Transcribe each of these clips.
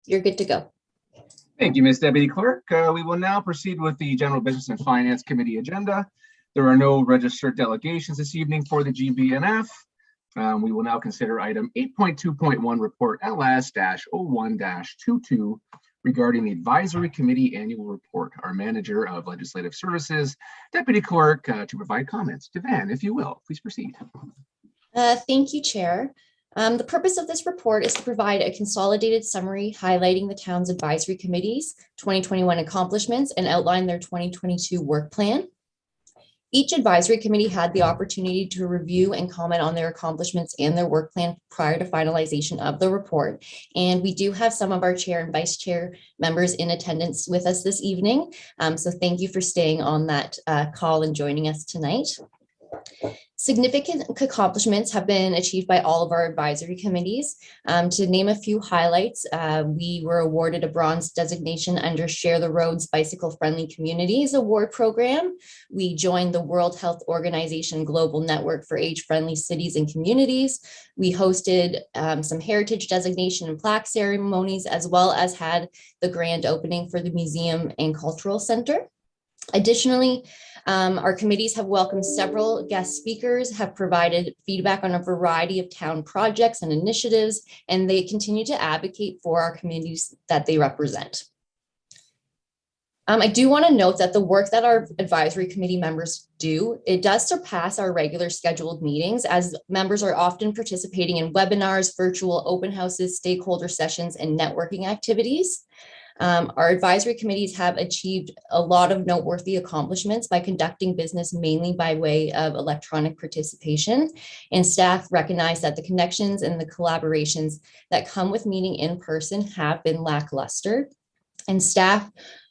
you're good to go. Thank you, Ms. Deputy Clerk. We will now proceed with the General Business and Finance Committee agenda. There are no registered delegations this evening for the GBNF. We will now consider item 8.2.1 report LS-01-22 regarding the Advisory Committee Annual Report. Our Manager of Legislative Services, Deputy Clerk, to provide comments. Devan, if you will, please proceed. Thank you, Chair. The purpose of this report is to provide a consolidated summary highlighting the town's advisory committees' 2021 accomplishments and outline their 2022 work plan. Each advisory committee had the opportunity to review and comment on their accomplishments and their work plan prior to finalization of the report. And we do have some of our chair and vice chair members in attendance with us this evening. So thank you for staying on that call and joining us tonight. Significant accomplishments have been achieved by all of our advisory committees. To name a few highlights, we were awarded a bronze designation under Share the Roads Bicycle Friendly Communities Award Program. We joined the World Health Organization Global Network for Age-Friendly Cities and Communities. We hosted some heritage designation and plaque ceremonies, as well as had the grand opening for the Museum and Cultural Center. Additionally, our committees have welcomed several guest speakers, have provided feedback on a variety of town projects and initiatives, and they continue to advocate for our communities that they represent. I do want to note that the work that our advisory committee members do, it does surpass our regular scheduled meetings, as members are often participating in webinars, virtual open houses, stakeholder sessions, and networking activities. Our advisory committees have achieved a lot of noteworthy accomplishments by conducting business mainly by way of electronic participation, and staff recognize that the connections and the collaborations that come with meeting in person have been lackluster. And staff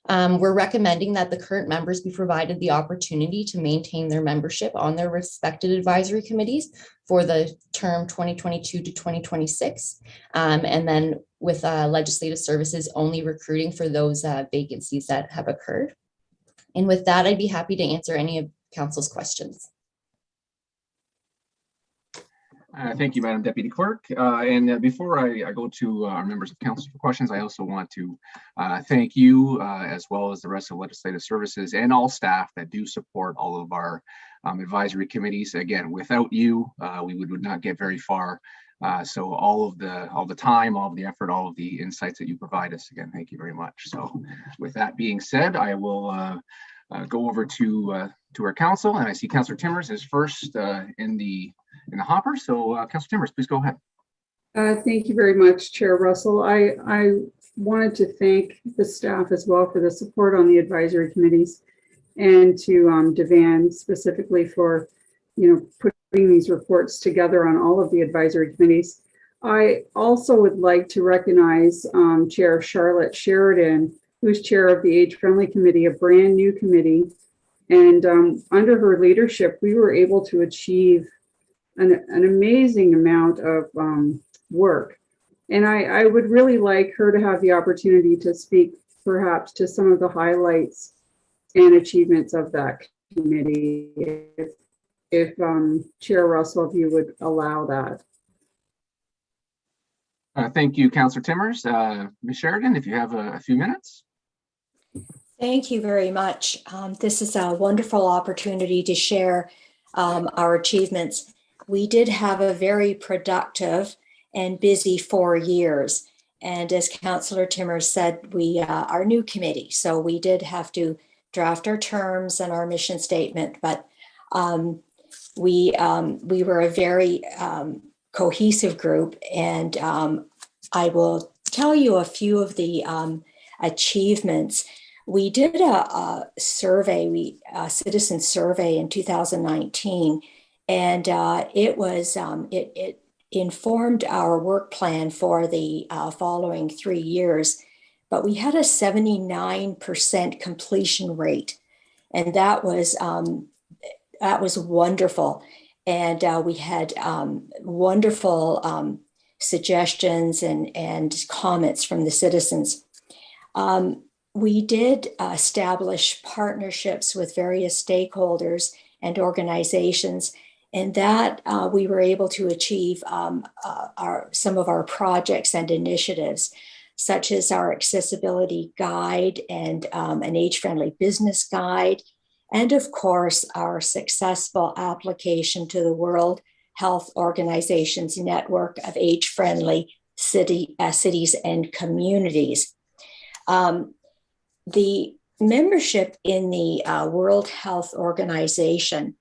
we're recommending that the current members be provided the opportunity to maintain their membership on their respected advisory committees for the term 2022 to 2026. And then with legislative services only recruiting for those vacancies that have occurred. And with that, I'd be happy to answer any of council's questions. Thank you, Madam Deputy Clerk. And before I go to our members of council for questions, I also want to thank you as well as the rest of legislative services and all staff that do support all of our advisory committees. Again, without you, we would not get very far. So all of the time, all of the effort, all of the insights that you provide us, again, thank you very much. So with that being said, I will go over to our council, and I see Councillor Timmers is first in the hopper. So Councillor Timmers, please go ahead. Thank you very much, Chair Russell. I wanted to thank the staff as well for the support on the advisory committees, and to Devan specifically for putting these reports together on all of the advisory committees. I also would like to recognize Chair Charlotte Sheridan, who's chair of the Age Friendly Committee, a brand new committee. And under her leadership, we were able to achieve an amazing amount of work. And I would really like her to have the opportunity to speak perhaps to some of the highlights and achievements of that committee, if Chair Russell, if you would allow that. Thank you, Councillor Timmers. Ms. Sheridan, if you have a few minutes. Thank you very much. This is a wonderful opportunity to share our achievements. We did have a very productive and busy 4 years. And as Councillor Timmers said, we are new committee. So we did have to draft our terms and our mission statement, but we were a very cohesive group. And I will tell you a few of the achievements. We did a survey, a citizen survey in 2019, and it informed our work plan for the following 3 years. But we had a 79% completion rate, and that was wonderful. And we had wonderful suggestions and comments from the citizens. We did establish partnerships with various stakeholders and organizations, and that we were able to achieve some of our projects and initiatives. such as our accessibility guide and an age-friendly business guide, and of course, our successful application to the World Health Organization's network of age-friendly cities and communities. The membership in the World Health Organization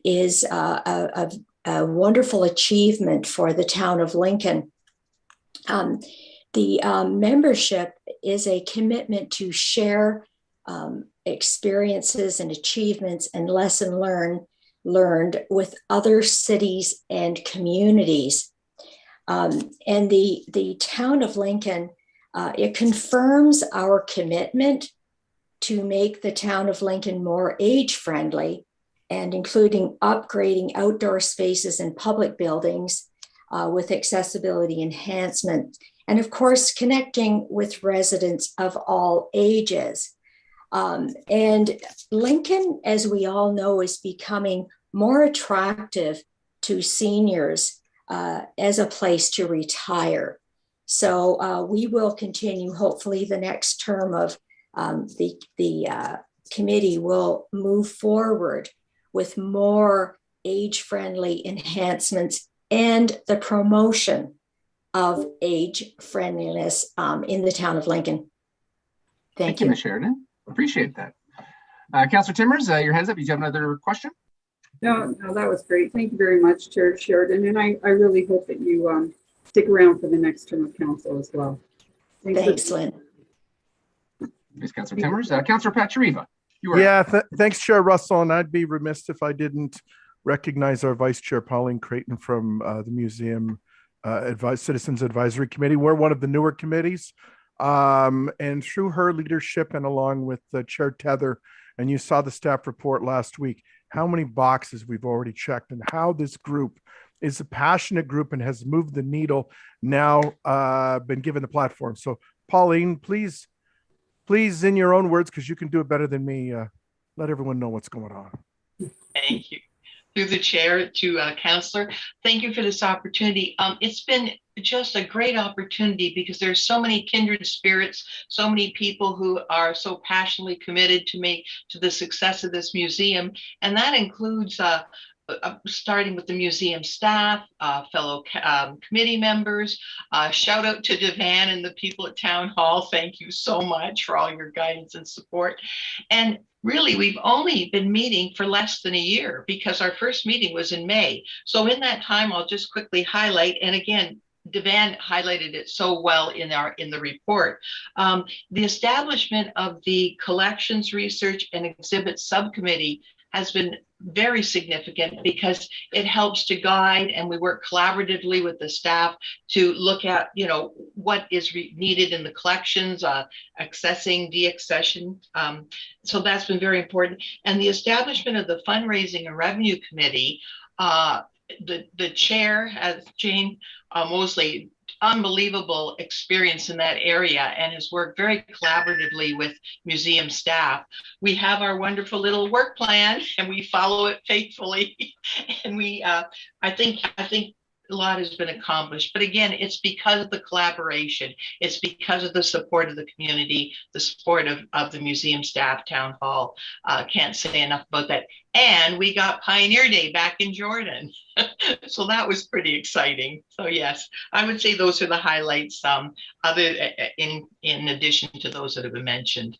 is a wonderful achievement for the town of Lincoln. The membership is a commitment to share experiences and achievements and lesson learned with other cities and communities. And the town of Lincoln, it confirms our commitment to make the town of Lincoln more age-friendly, and including upgrading outdoor spaces and public buildings with accessibility enhancement, and of course, connecting with residents of all ages. And Lincoln, as we all know, is becoming more attractive to seniors as a place to retire. So we will continue, hopefully the next term of the committee will move forward with more age-friendly enhancements and the promotion of age-friendliness in the town of Lincoln. Thank you. Ms. Sheridan. Appreciate that. Councillor Timmers, your hands up. You have another question? No, that was great. Thank you very much, Chair Sheridan. And I really hope that you stick around for the next term of council as well. Thanks, Lynn. Thanks, Councillor Timmers. Councillor Pachariva, you are. Yeah, thanks, Chair Russell. And I'd be remiss if I didn't recognize our Vice Chair, Pauline Creighton, from the Museum Citizens Advisory Committee. We're one of the newer committees. And through her leadership and along with Chair Tether, and you saw the staff report last week, how many boxes we've already checked and how this group is a passionate group and has moved the needle, now been given the platform. So Pauline, please, in your own words, because you can do it better than me, let everyone know what's going on. Thank you. Through the chair to Councillor, thank you for this opportunity. It's been just a great opportunity because there's so many kindred spirits, so many people who are so passionately committed to the success of this museum, and that includes starting with the museum staff, fellow committee members. Shout out to Devan and the people at Town Hall. Thank you so much for all your guidance and support. And really, we've only been meeting for less than a year because our first meeting was in May. So in that time, I'll just quickly highlight, and again, Devan highlighted it so well in the report. The establishment of the Collections Research and Exhibit Subcommittee has been very significant because it helps to guide, and we work collaboratively with the staff to look at, what is needed in the collections, accessing, deaccession. So that's been very important. And the establishment of the Fundraising and Revenue Committee, the chair, as Jane Mosley, unbelievable experience in that area and has worked very collaboratively with museum staff. We have our wonderful little work plan and we follow it faithfully. And I think a lot has been accomplished, but again, it's because of the collaboration. It's because of the support of the community, the support of the museum staff, Town Hall. Can't say enough about that. And we got Pioneer Day back in Jordan. So that was pretty exciting. So yes, I would say those are the highlights, in addition to those that have been mentioned.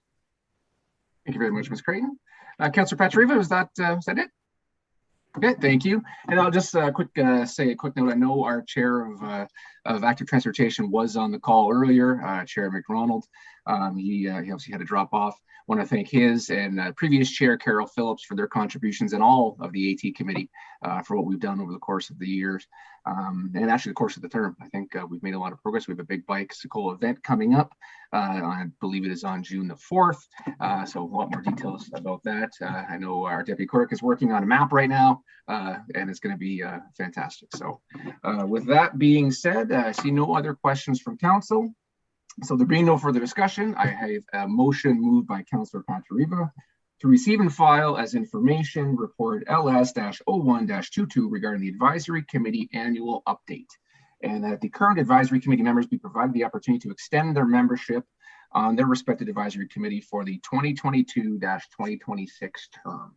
Thank you very much, Ms. Creighton. Councillor Pachariva, was that it? Okay, thank you. And I'll just say a quick note. I know our chair of active transportation was on the call earlier, Chair McDonald. He obviously had to drop off. I want to thank his and previous chair, Carol Phillips, for their contributions and all of the AT committee for what we've done over the course of the years. And actually the course of the term. I think we've made a lot of progress. We have a big bicycle event coming up. I believe it is on June the 4th. So a lot more details about that. I know our deputy clerk is working on a map right now, and it's going to be fantastic. So with that being said, I see no other questions from council. So there being no further discussion, I have a motion moved by Councillor Pachariva to receive and file as information report LS-01-22 regarding the advisory committee annual update. and that the current advisory committee members be provided the opportunity to extend their membership on their respective advisory committee for the 2022-2026 term.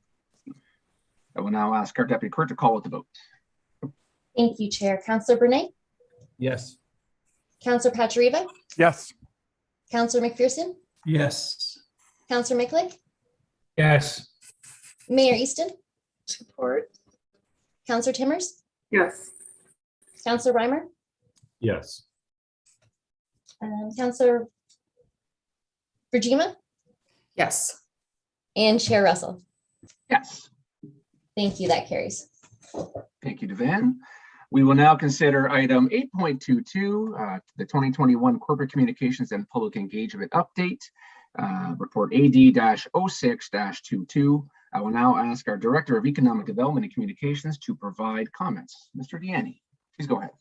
I will now ask our deputy clerk to call with the vote. Thank you, Chair. Councillor Bernay, Yes. Councillor Pachariva, Yes. Councillor McPherson, Yes. Councillor Micklick, Yes. Mayor Easton, Support. Councillor Timmers, Yes. Councillor Reimer, Yes. Councillor Verjima, Yes. and Chair Russell. Yes. Thank you. That carries. Thank you, Devan. We will now consider item 8.22, the 2021 Corporate Communications and Public Engagement Update, report AD-06-22. I will now ask our Director of Economic Development and Communications to provide comments. Mr. Deanne, please go ahead.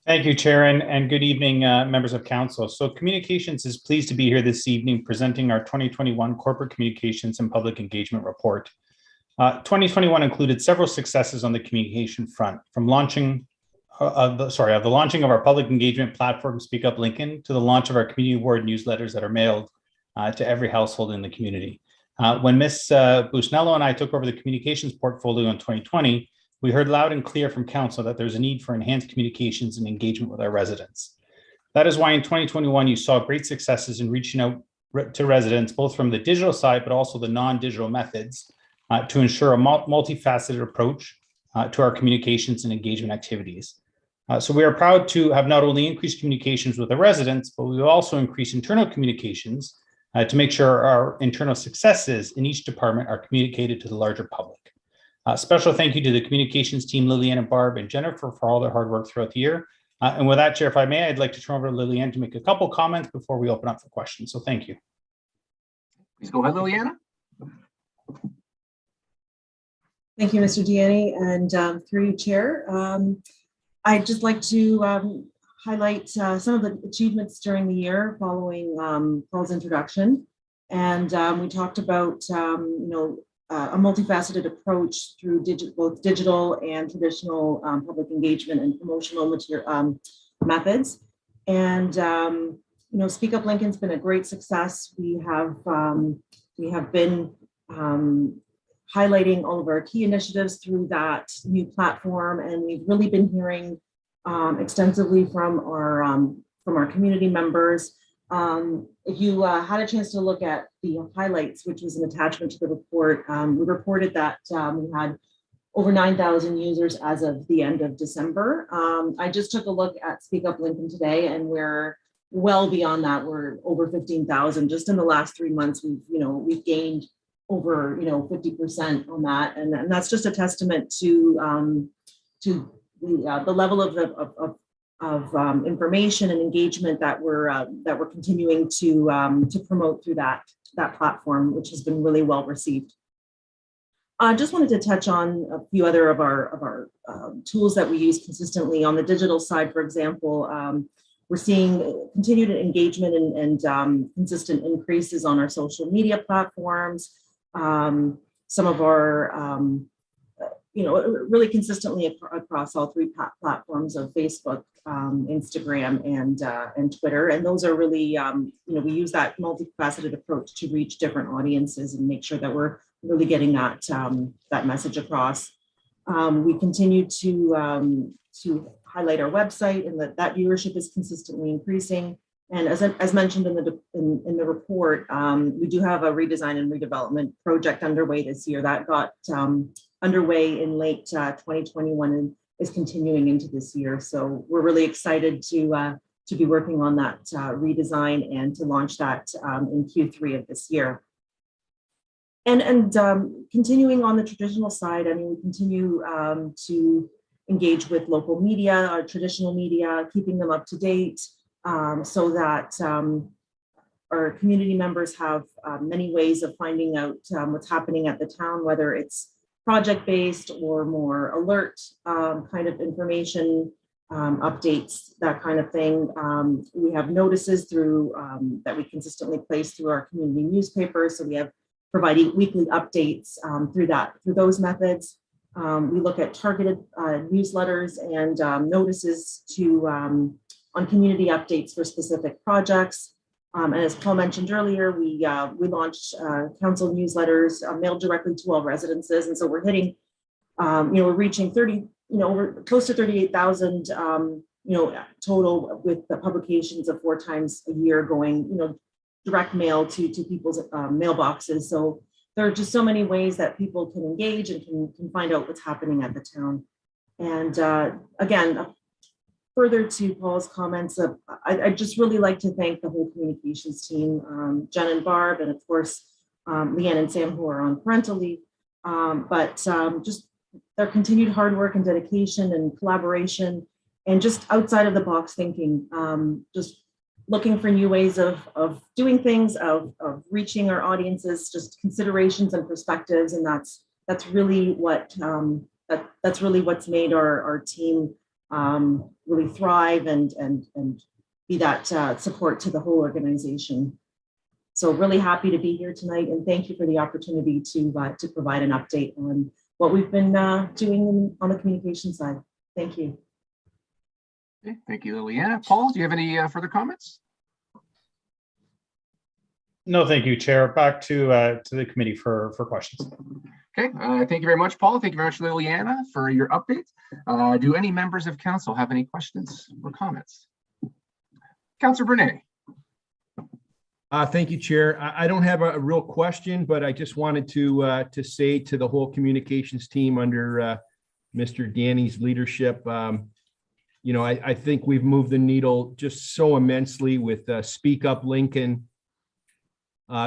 Thank you, Chair, and good evening, members of Council. So Communications is pleased to be here this evening presenting our 2021 Corporate Communications and Public Engagement Report. 2021 included several successes on the communication front, from launching of the launching of our public engagement platform, Speak Up Lincoln, to the launch of our community award newsletters that are mailed to every household in the community. When Ms. Busnello and I took over the communications portfolio in 2020, we heard loud and clear from Council that there's a need for enhanced communications and engagement with our residents. That is why in 2021, you saw great successes in reaching out to residents, both from the digital side, but also the non-digital methods, to ensure a multifaceted approach to our communications and engagement activities. So we are proud to have not only increased communications with the residents, but we will also increase internal communications to make sure our internal successes in each department are communicated to the larger public. Special thank you to the communications team, Lillian and Barb and Jennifer, for all their hard work throughout the year. And with that, Chair, if I may, I'd like to turn over to Lillian to make a couple comments before we open up for questions. So thank you. Please go ahead, Liliana. Thank you, Mr. Deanne, and through you, Chair. I'd just like to highlight some of the achievements during the year following Paul's introduction. And we talked about, a multifaceted approach through both digital and traditional public engagement and promotional methods. And, Speak Up Lincoln's been a great success. We have been highlighting all of our key initiatives through that new platform, and we've really been hearing extensively from our community members. If you had a chance to look at the highlights, which was an attachment to the report, we reported that we had over 9,000 users as of the end of December. I just took a look at Speak Up Lincoln today, and we're well beyond that. We're over 15,000 just in the last 3 months. We've gained over 50% on that, and that's just a testament to the level of information and engagement that we're continuing to promote through that platform, which has been really well received. I just wanted to touch on a few other of our tools that we use consistently. On the digital side, for example, we're seeing continued engagement and consistent increases on our social media platforms. Some of our, really consistently across all three platforms of Facebook, Instagram, and Twitter. And those are really, we use that multifaceted approach to reach different audiences and make sure that we're really getting that message across. We continue to highlight our website, and that viewership is consistently increasing. And as mentioned in the report, we do have a redesign and redevelopment project underway this year that got underway in late 2021 and is continuing into this year. So we're really excited to be working on that redesign and to launch that in Q3 of this year. And continuing on the traditional side, we continue to engage with local media, our traditional media, keeping them up to date, so that our community members have many ways of finding out what's happening at the town, whether it's project-based or more alert kind of information, updates, that kind of thing. We have notices through that we consistently place through our community newspapers. So we have providing weekly updates through those methods. We look at targeted newsletters and notices to on community updates for specific projects. And as Paul mentioned earlier, we launched council newsletters mailed directly to all residences, and so we're hitting, we're reaching 30, we're close to 38,000, total with the publications of 4 times a year going, direct mail to people's mailboxes. So there are just so many ways that people can engage and can find out what's happening at the town. And again, further to Paul's comments, I'd just really like to thank the whole communications team, Jen and Barb, and of course, Leanne and Sam, who are on parental leave, but just their continued hard work and dedication and collaboration, and just outside of the box thinking, just looking for new ways of doing things, of reaching our audiences, just considerations and perspectives. And that's really what that's really what's made our team really thrive and be that support to the whole organization. So really happy to be here tonight, and thank you for the opportunity to provide an update on what we've been doing on the communication side. Thank you. Okay, thank you, Liliana. Paul, do you have any further comments? No, thank you, Chair. Back to the committee for questions. Okay, thank you very much, Paul. Thank you very much, Liliana, for your update. Do any members of council have any questions or comments? Councillor Brunet. Thank you, Chair. I don't have a real question, but I just wanted to say to the whole communications team under Mr. Danny's leadership, I think we've moved the needle just so immensely with Speak Up Lincoln,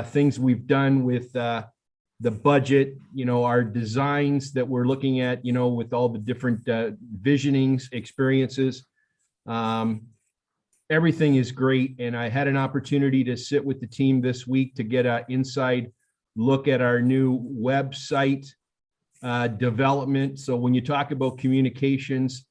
things we've done with the budget, our designs that we're looking at, with all the different visionings, experiences. Everything is great. And I had an opportunity to sit with the team this week to get an inside look at our new website development. So when you talk about communications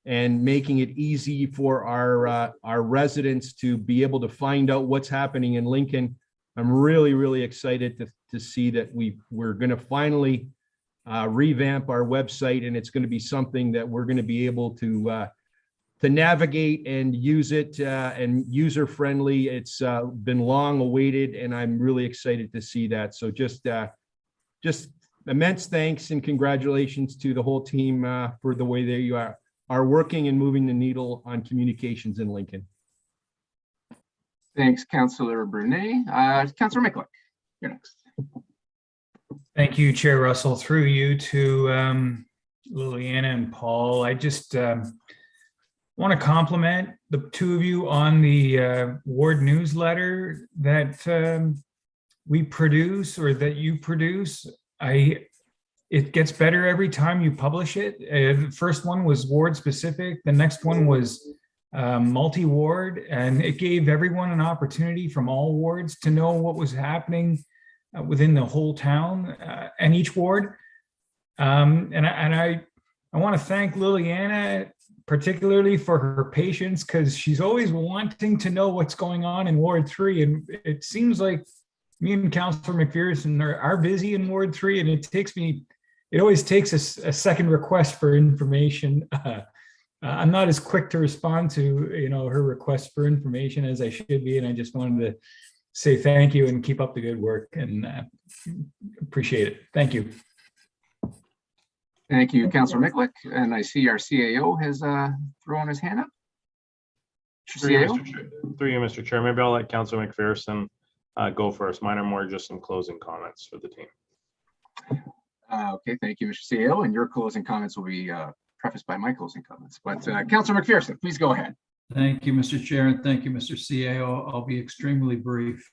and making it easy for our residents to be able to find out what's happening in Lincoln, I'm really, really excited to see that we're going to finally revamp our website, and it's going to be something that we're going to be able to navigate and use it and user friendly. It's been long awaited, and I'm really excited to see that. So just immense thanks and congratulations to the whole team for the way they are working and moving the needle on communications in Lincoln. Thanks, Councillor Brunet. Councillor Miklick, you're next. Thank you, Chair Russell. Through you to Liliana and Paul. I just want to compliment the two of you on the ward newsletter that we produce, or that you produce. It gets better every time you publish it. The first one was ward specific. The next one was multi-ward, and it gave everyone an opportunity from all wards to know what was happening within the whole town and each ward. And I want to thank Liliana particularly for her patience, because she's always wanting to know what's going on in Ward 3. And it seems like me and Councillor McPherson are busy in Ward 3, and it always takes a second request for information. I'm not as quick to respond to her request for information as I should be, and I just wanted to say thank you and keep up the good work, and appreciate it. Thank you. Thank you, Councillor Miklick. And I see our CAO has thrown his hand up. Through you, Mr. Chair. Maybe I'll let Councillor McPherson go first. Mine are more just some closing comments for the team. Okay, thank you, Mr. CAO. And your closing comments will be prefaced by my closing comments. But Councillor McPherson, please go ahead. Thank you, Mr. Chair, and thank you, Mr. CAO. I'll be extremely brief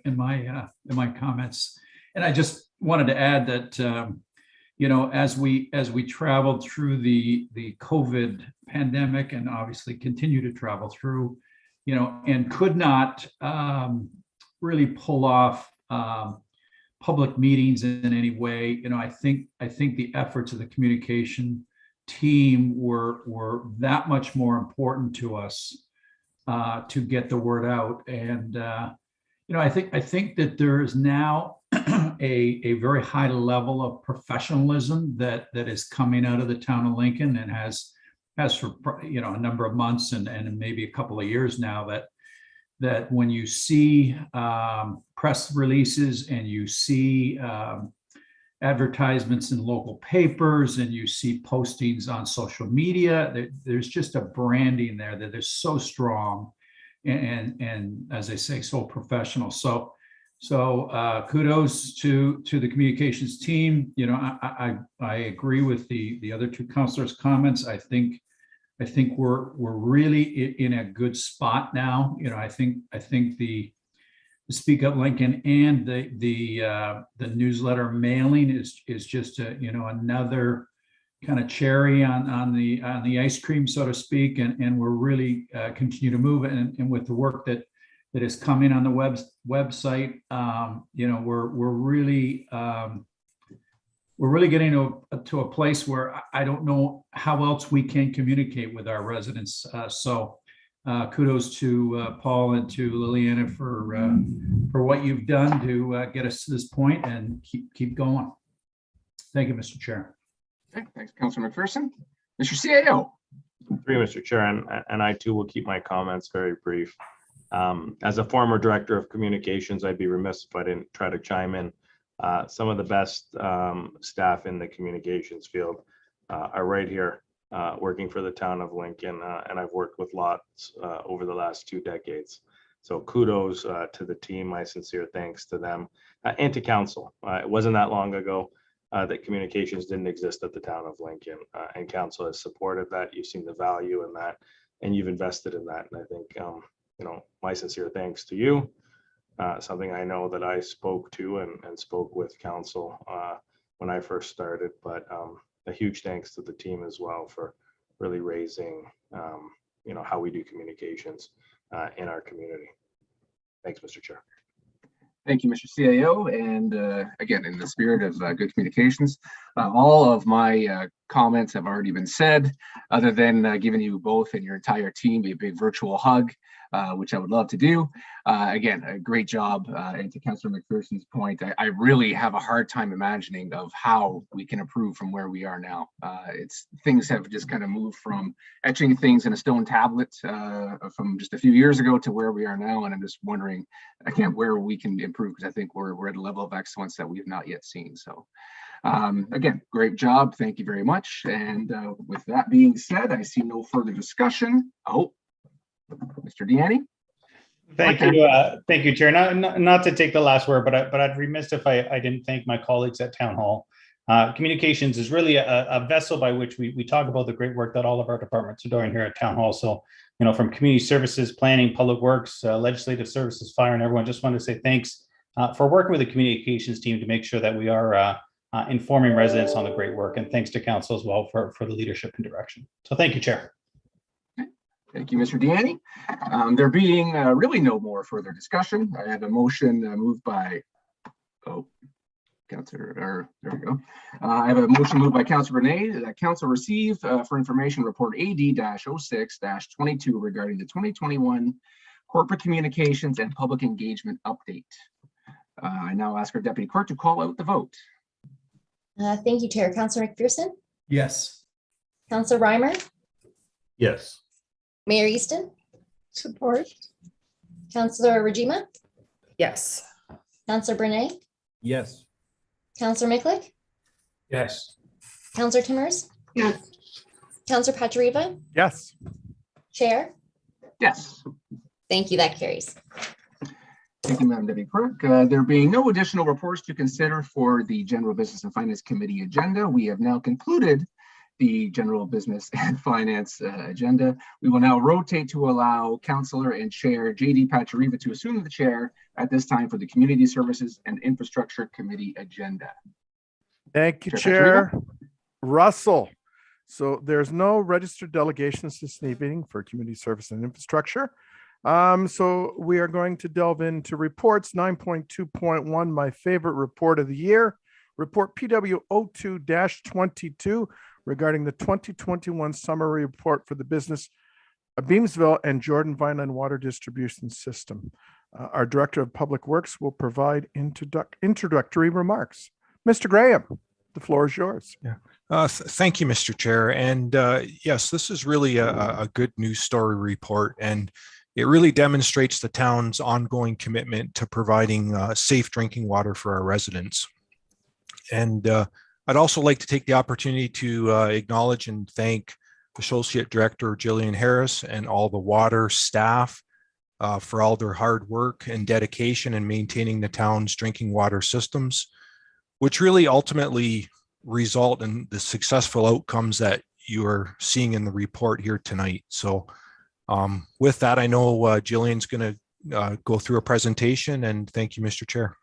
in my comments. And I just wanted to add that as we traveled through the COVID pandemic, and obviously continue to travel through, and could not really pull off public meetings in any way, I think the efforts of the communication team were that much more important to us to get the word out. And I think that there is now a very high level of professionalism that is coming out of the town of Lincoln, and has for a number of months and maybe a couple of years now, that when you see press releases and you see advertisements in local papers and you see postings on social media, there's just a branding there that is so strong and as I say, so professional. So kudos to the communications team. I agree with the other two counselors' comments. I think we're really in a good spot now. I think the Speak Up Lincoln and the newsletter mailing is just another kind of cherry on the ice cream, so to speak, and we're really continue to move, and with the work that is coming on the website, we're really getting to a place where I don't know how else we can communicate with our residents. So kudos to Paul and to Liliana for what you've done to get us to this point, and keep going. Thank you, Mr. Chair. Okay, thanks, Councilor McPherson. Mr. CAO. Through Mr. Chair, and I too will keep my comments very brief. As a former director of communications, I'd be remiss if I didn't try to chime in. Some of the best staff in the communications field are right here working for the town of Lincoln, and I've worked with lots over the last 2 decades. So kudos to the team. My sincere thanks to them and to council. It wasn't that long ago that communications didn't exist at the town of Lincoln, and council has supported that. You've seen the value in that, and you've invested in that. And I think my sincere thanks to you. Something I know that I spoke to and spoke with council when I first started, but a huge thanks to the team as well for really raising, how we do communications in our community. Thanks, Mr. Chair. Thank you, Mr. CAO. And again, in the spirit of good communications, all of my comments have already been said, other than giving you both and your entire team a big virtual hug, which I would love to do. Again, a great job. And to Councilor McPherson's point, I really have a hard time imagining of how we can improve from where we are now. Things have just kind of moved from etching things in a stone tablet from just a few years ago to where we are now. And I'm just wondering, again, where we can improve, because I think we're at a level of excellence that we've not yet seen. So again, great job. Thank you very much. And with that being said, I see no further discussion. Oh, Mr. Deanne. Thank you, Chair. Not to take the last word, but I'd remiss if I didn't thank my colleagues at Town Hall. Communications is really a vessel by which we talk about the great work that all of our departments are doing here at Town Hall. So, from community services, planning, public works, legislative services, fire, and everyone, just wanted to say thanks for working with the communications team to make sure that we are informing residents on the great work, and thanks to council as well for the leadership and direction. So thank you, Chair. Thank you, Mr. Deanne. There being really no more further discussion, I have a motion moved by, Councilor, there we go. I have a motion moved by Councilor Renee that council receive for information report AD-06-22 regarding the 2021 corporate communications and public engagement update. I now ask our deputy clerk to call out the vote. Thank you, Chair. Councilor McPherson? Yes. Councilor Reimer? Yes. Mayor Easton? Support. Councilor Rajima? Yes. Councilor Brene? Yes. Councilor Miklik? Yes. Councilor Timmers? Yes. Councilor Pachariva? Yes. Chair? Yes. Thank you. That carries. Thank you, Madam Deputy Clerk. There being no additional reports to consider for the General Business and Finance Committee agenda, we have now concluded the General Business and Finance agenda. We will now rotate to allow Councillor and Chair J.D. Pachariva to assume the chair at this time for the Community Services and Infrastructure Committee agenda. Thank you, Chair Russell. So there's no registered delegations this evening for Community Service and Infrastructure. So we are going to delve into reports. 9.2.1, my favorite report of the year. Report PW02-22 regarding the 2021 summary report for the business of Beamsville and Jordan Vineland Water Distribution System. Our Director of Public Works will provide introductory remarks. Mr. Graham, the floor is yours. Thank you, Mr. Chair. And yes, this is really a good news story report, and it really demonstrates the town's ongoing commitment to providing safe drinking water for our residents. And I'd also like to take the opportunity to acknowledge and thank Associate Director Jillian Harris and all the water staff for all their hard work and dedication in maintaining the town's drinking water systems, which really ultimately result in the successful outcomes that you are seeing in the report here tonight. So with that, I know Jillian's going to go through a presentation, and thank you, Mr. Chair.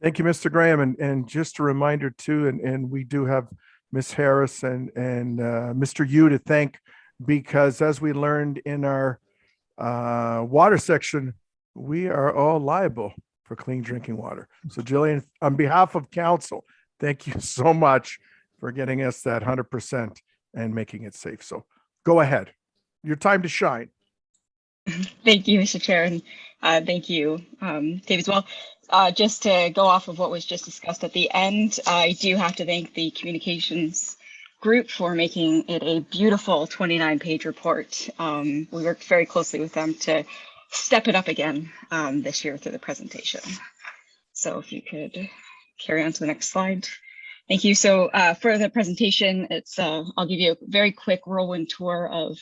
Thank you, Mr. Graham. And just a reminder too, and we do have Ms. Harris and Mr. Yu to thank, because as we learned in our water section, we are all liable for clean drinking water. So Jillian, on behalf of council, thank you so much for getting us that 100% and making it safe. So go ahead. Your time to shine. Thank you, Mr. Chair, and thank you, Dave, as well. Just to go off of what was just discussed at the end, I do have to thank the communications group for making it a beautiful 29-page report. We worked very closely with them to step it up again this year through the presentation. So if you could carry on to the next slide. Thank you. So for the presentation, it's I'll give you a very quick whirlwind tour of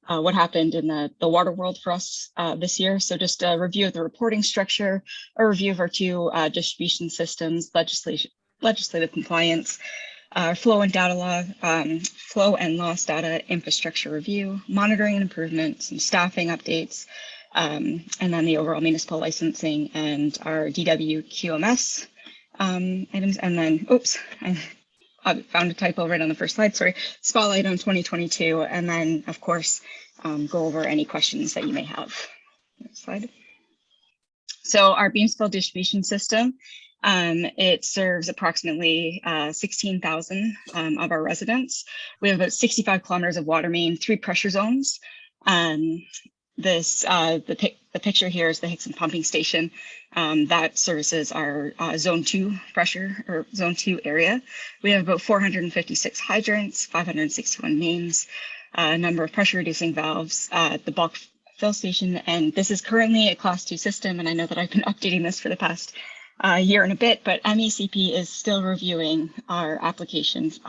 what happened in the water world for us this year. So just a review of the reporting structure, a review of our two distribution systems, legislative compliance, flow and loss data infrastructure review, monitoring and improvements, and staffing updates, and then the overall municipal licensing and our DW QMS items. And then, oops, I found a typo right on the first slide, sorry, spotlight on 2022, and then of course, go over any questions that you may have. Next slide. So our Beamsville distribution system, it serves approximately 16,000 of our residents. We have about 65 kilometers of water main, 3 pressure zones. The picture here is the Hickson pumping station that services our zone 2 pressure or zone 2 area. We have about 456 hydrants, 561 mains, a number of pressure reducing valves at the bulk fill station. And this is currently a class 2 system. And I know that I've been updating this for the past year and a bit, but MECP is still reviewing our applications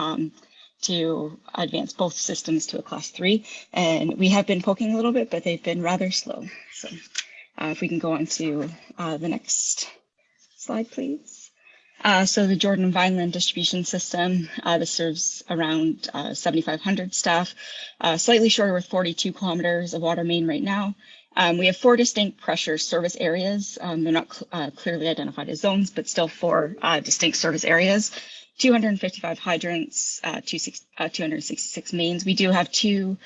to advance both systems to a class 3. And we have been poking a little bit, but they've been rather slow. So if we can go on to the next slide, please. So the Jordan and Vineland distribution system, this serves around 7,500 staff, slightly shorter with 42 kilometers of water main right now. We have 4 distinct pressure service areas. They're not clearly identified as zones, but still 4 distinct service areas. 255 hydrants, 266 mains. We do have 2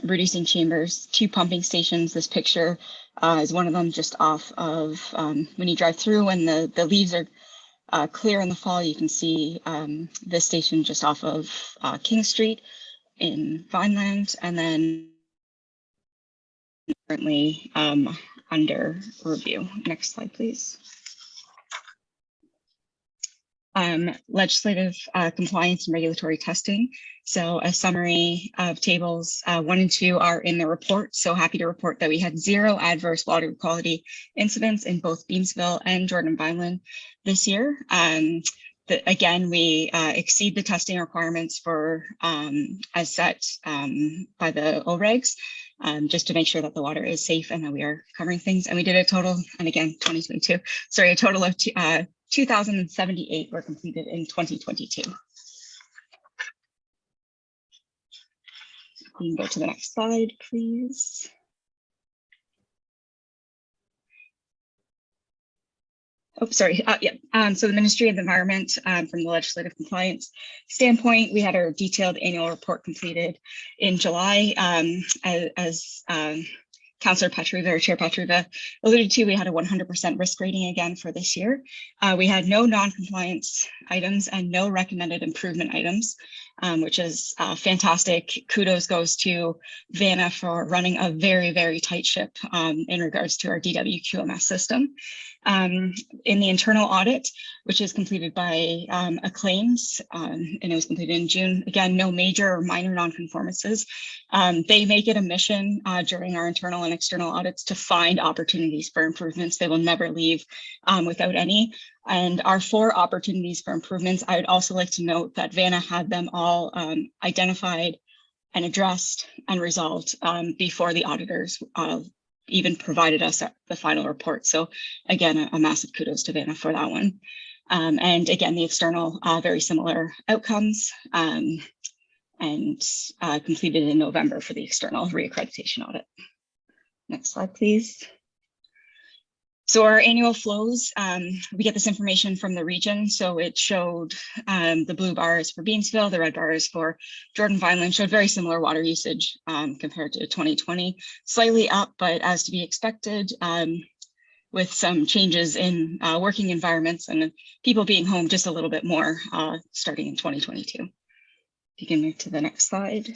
reducing chambers, 2 pumping stations. This picture is one of them, just off of when you drive through and the leaves are clear in the fall. You can see this station just off of King Street in Vineland, and then currently under review. Next slide, please. Legislative compliance and regulatory testing. So a summary of tables 1 and 2 are in the report. So happy to report that we had 0 adverse water quality incidents in both Beamsville and Jordan Vineland this year. Again, we exceed the testing requirements for as set by the OREGs, just to make sure that the water is safe and that we are covering things. And we did a total, and again, 2022, sorry, a total of 2,078 were completed in 2022. We can go to the next slide, please. Oh, sorry. So the Ministry of the Environment, from the legislative compliance standpoint, we had our detailed annual report completed in July. As Councillor Petruva or Chair Petruva alluded to, we had a 100% risk rating again for this year. We had no non-compliance items and no recommended improvement items, which is fantastic. Kudos goes to Vanna for running a very, very tight ship in regards to our DWQMS system. In the internal audit, which is completed by Acclaims, and it was completed in June. Again, no major or minor non-conformances. They make it a mission during our internal and external audits to find opportunities for improvements. They will never leave without any. And our 4 opportunities for improvements, I would also like to note that Vanna had them all identified and addressed and resolved before the auditors even provided us the final report. So again, a massive kudos to Vanna for that one. And again, the external, very similar outcomes and completed in November for the external reaccreditation audit. Next slide, please. So our annual flows, we get this information from the region. So it showed the blue bars for Beamsville, the red bars for Jordan Vineland, showed very similar water usage compared to 2020, slightly up, but as to be expected, with some changes in working environments and people being home just a little bit more starting in 2022. If you can move to the next slide.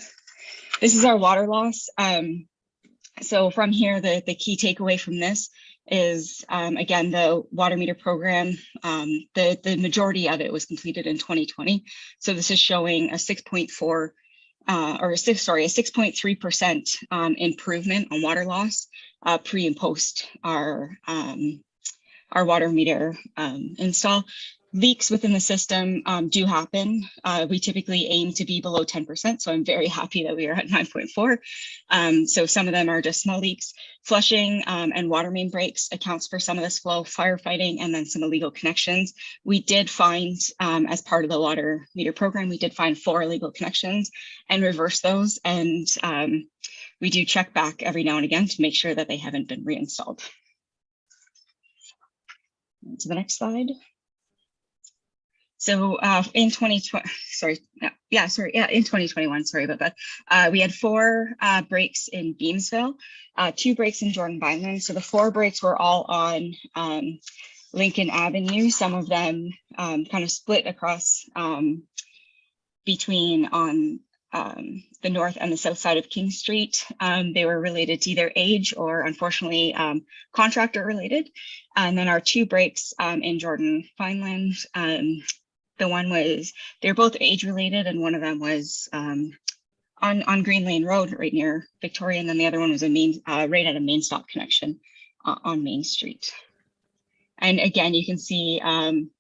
This is our water loss. So from here, the key takeaway from this is, again, the water meter program, the majority of it was completed in 2020. So this is showing a 6.3% improvement on water loss pre and post our water meter install. Leaks within the system do happen. We typically aim to be below 10%, so I'm very happy that we are at 9.4. So some of them are just small leaks. Flushing and water main breaks accounts for some of this flow, firefighting, and then some illegal connections. We did find, as part of the water meter program, we did find 4 illegal connections and reverse those. And we do check back every now and again to make sure that they haven't been reinstalled. To the next slide. So in 2020, in 2021, sorry about that. We had 4 breaks in Beamsville, 2 breaks in Jordan Vineland. So the 4 breaks were all on Lincoln Avenue. Some of them kind of split across between on the north and the south side of King Street. They were related to either age or, unfortunately, contractor related. And then our 2 breaks in Jordan Vineland, the one was, they're both age related, and one of them was on Green Lane Road right near Victoria, and then the other one was a right at a main stop connection on Main Street. And again, you can see an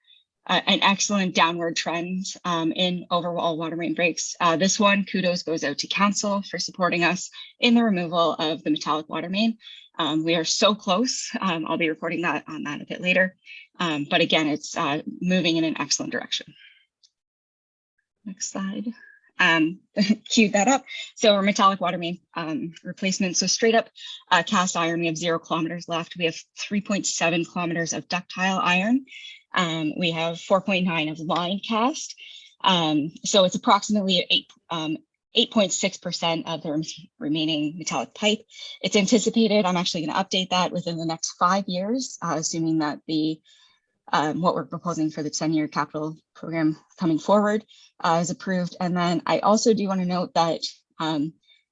excellent downward trend in overall water main breaks. This one, kudos goes out to council for supporting us in the removal of the metallic water main. We are so close. I'll be reporting on that a bit later. But again, it's moving in an excellent direction. Next slide. Queued that up. So our metallic water main replacement. So straight up cast iron, we have 0 kilometers left. We have 3.7 kilometers of ductile iron. We have 4.9 of line cast. So it's approximately 8.6% of the remaining metallic pipe. It's anticipated, I'm actually going to update that within the next 5 years, assuming that the what we're proposing for the 10-year capital program coming forward is approved. And then I also do want to note that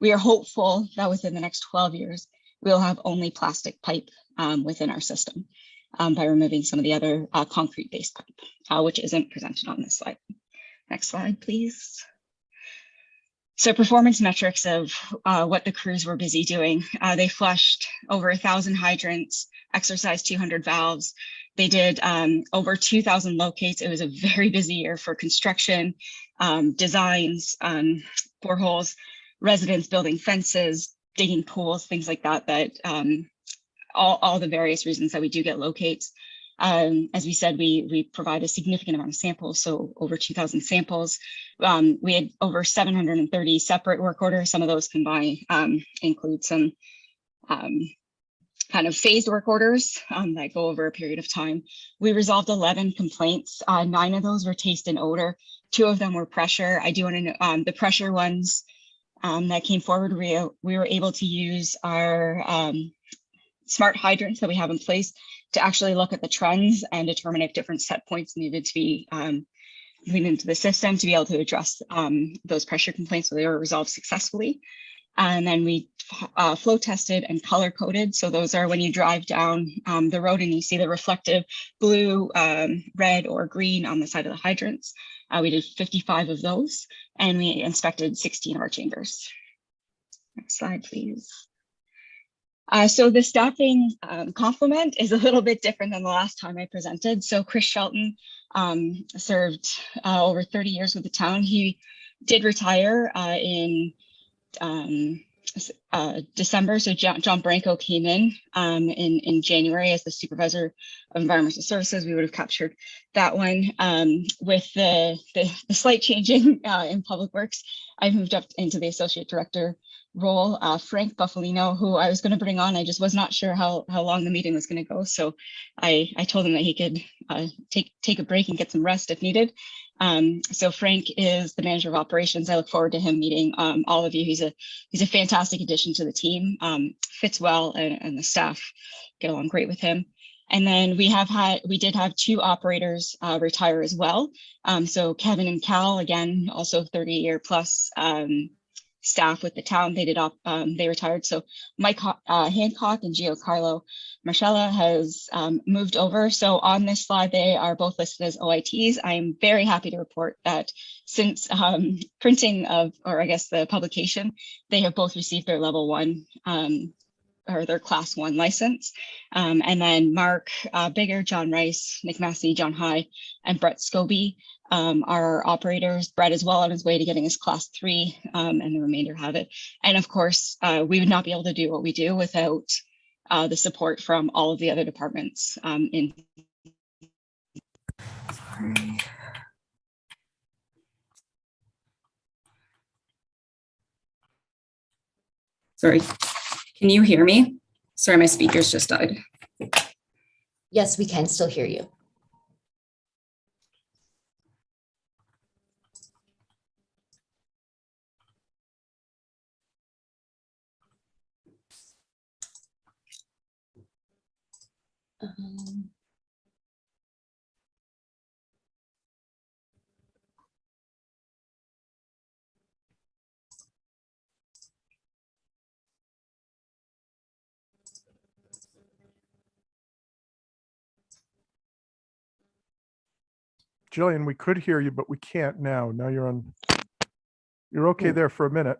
we are hopeful that within the next 12 years, we'll have only plastic pipe within our system by removing some of the other concrete-based pipe, which isn't presented on this slide. Next slide, please. So performance metrics of what the crews were busy doing. They flushed over 1,000 hydrants, exercised 200 valves. They did over 2,000 locates. It was a very busy year for construction, designs, boreholes, residents building fences, digging pools, things like that, all the various reasons that we do get locates. As we said, we provide a significant amount of samples, so over 2,000 samples. We had over 730 separate work orders. Some of those combine include some kind of phased work orders that go over a period of time. We resolved 11 complaints. 9 of those were taste and odor. 2 of them were pressure. I do want to know the pressure ones. that came forward, we were able to use our smart hydrants that we have in place to actually look at the trends and determine if different set points needed to be put into the system to be able to address those pressure complaints, so they were resolved successfully. And then we flow tested and color coded. So those are when you drive down the road and you see the reflective blue, red, or green on the side of the hydrants. We did 55 of those, and we inspected 16 of our chambers. Next slide, please. So the staffing complement is a little bit different than the last time I presented. So Chris Shelton served over 30 years with the town. He did retire in December. So John Branco came in January as the supervisor of environmental services. We would have captured that one. With the slight changing in public works, I've moved up into the associate director role. Frank Buffalino, who I was going to bring on, I just was not sure how long the meeting was going to go. So I told him that he could take a break and get some rest if needed. So Frank is the manager of operations. I look forward to him meeting all of you. He's a fantastic addition to the team, fits well, and the staff get along great with him. And then we did have 2 operators retire as well. So Kevin and Cal, again, also 30-year plus staff with the town. They retired. So Mike Hancock and Giancarlo Marcella has moved over. So on this slide, they are both listed as OITs. I'm very happy to report that since printing or I guess the publication, they have both received their level 1 or their class 1 license. And then Mark Bigger, John Rice, Nick Massey, John High, and Brett Scobie are operators. Brett is well on his way to getting his class 3, and the remainder have it. And of course, we would not be able to do what we do without the support from all of the other departments Sorry, can you hear me? Sorry, my speakers just died. Yes, we can still hear you. Jillian, we could hear you, but we can't now. Now you're okay there for a minute.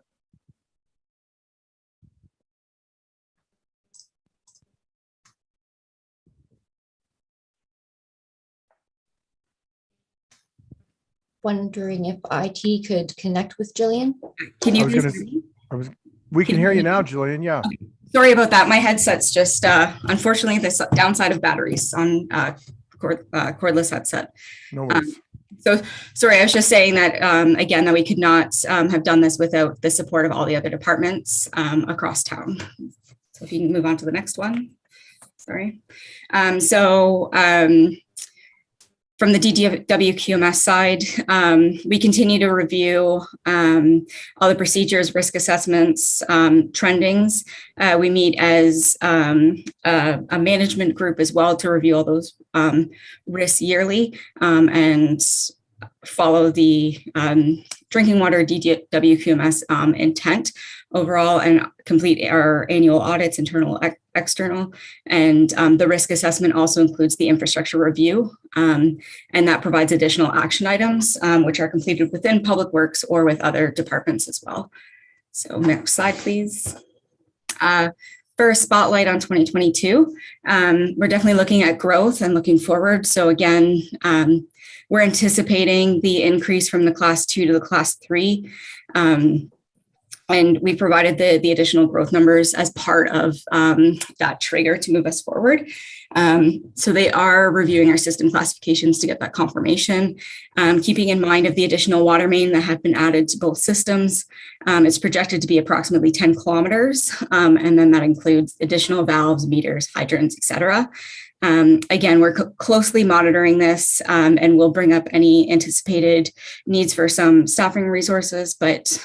Wondering if IT could connect with Jillian. Can you hear me? We can hear you now, Jillian. Yeah. Sorry about that. My headset's just, unfortunately, the downside of batteries on cordless headset. No worries. So sorry, I was just saying that, again, that we could not have done this without the support of all the other departments across town. So if you can move on to the next one. Sorry. From the DWQMS side, we continue to review all the procedures, risk assessments, trendings. We meet as a management group as well to review all those risks yearly and follow the drinking water DWQMS intent overall and complete our annual audits, internal, external, and the risk assessment also includes the infrastructure review, and that provides additional action items, which are completed within Public Works or with other departments as well. So next slide, please. For a spotlight on 2022, we're definitely looking at growth and looking forward. So again, we're anticipating the increase from the class 2 to the class 3. And we provided the additional growth numbers as part of that trigger to move us forward. So they are reviewing our system classifications to get that confirmation, keeping in mind of the additional water main that have been added to both systems. It's projected to be approximately 10 kilometers, and then that includes additional valves, meters, hydrants, et cetera. Again, we're closely monitoring this and we'll bring up any anticipated needs for some staffing resources. But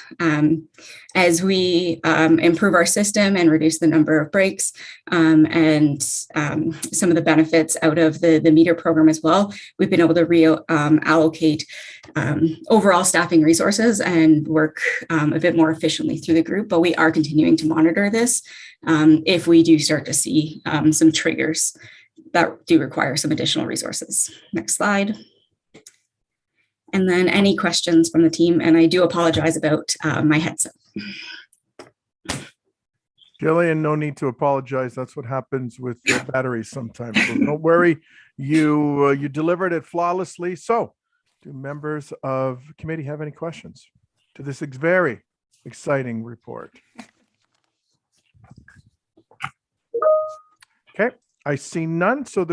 as we improve our system and reduce the number of breaks and some of the benefits out of the meter program as well, we've been able to allocate overall staffing resources and work a bit more efficiently through the group. But we are continuing to monitor this if we do start to see some triggers that do require some additional resources. Next slide. And then any questions from the team, and I do apologize about my headset. Jillian, no need to apologize. That's what happens with batteries sometimes. So don't worry, you delivered it flawlessly. So do members of the committee have any questions to this very exciting report? Okay, I see none. So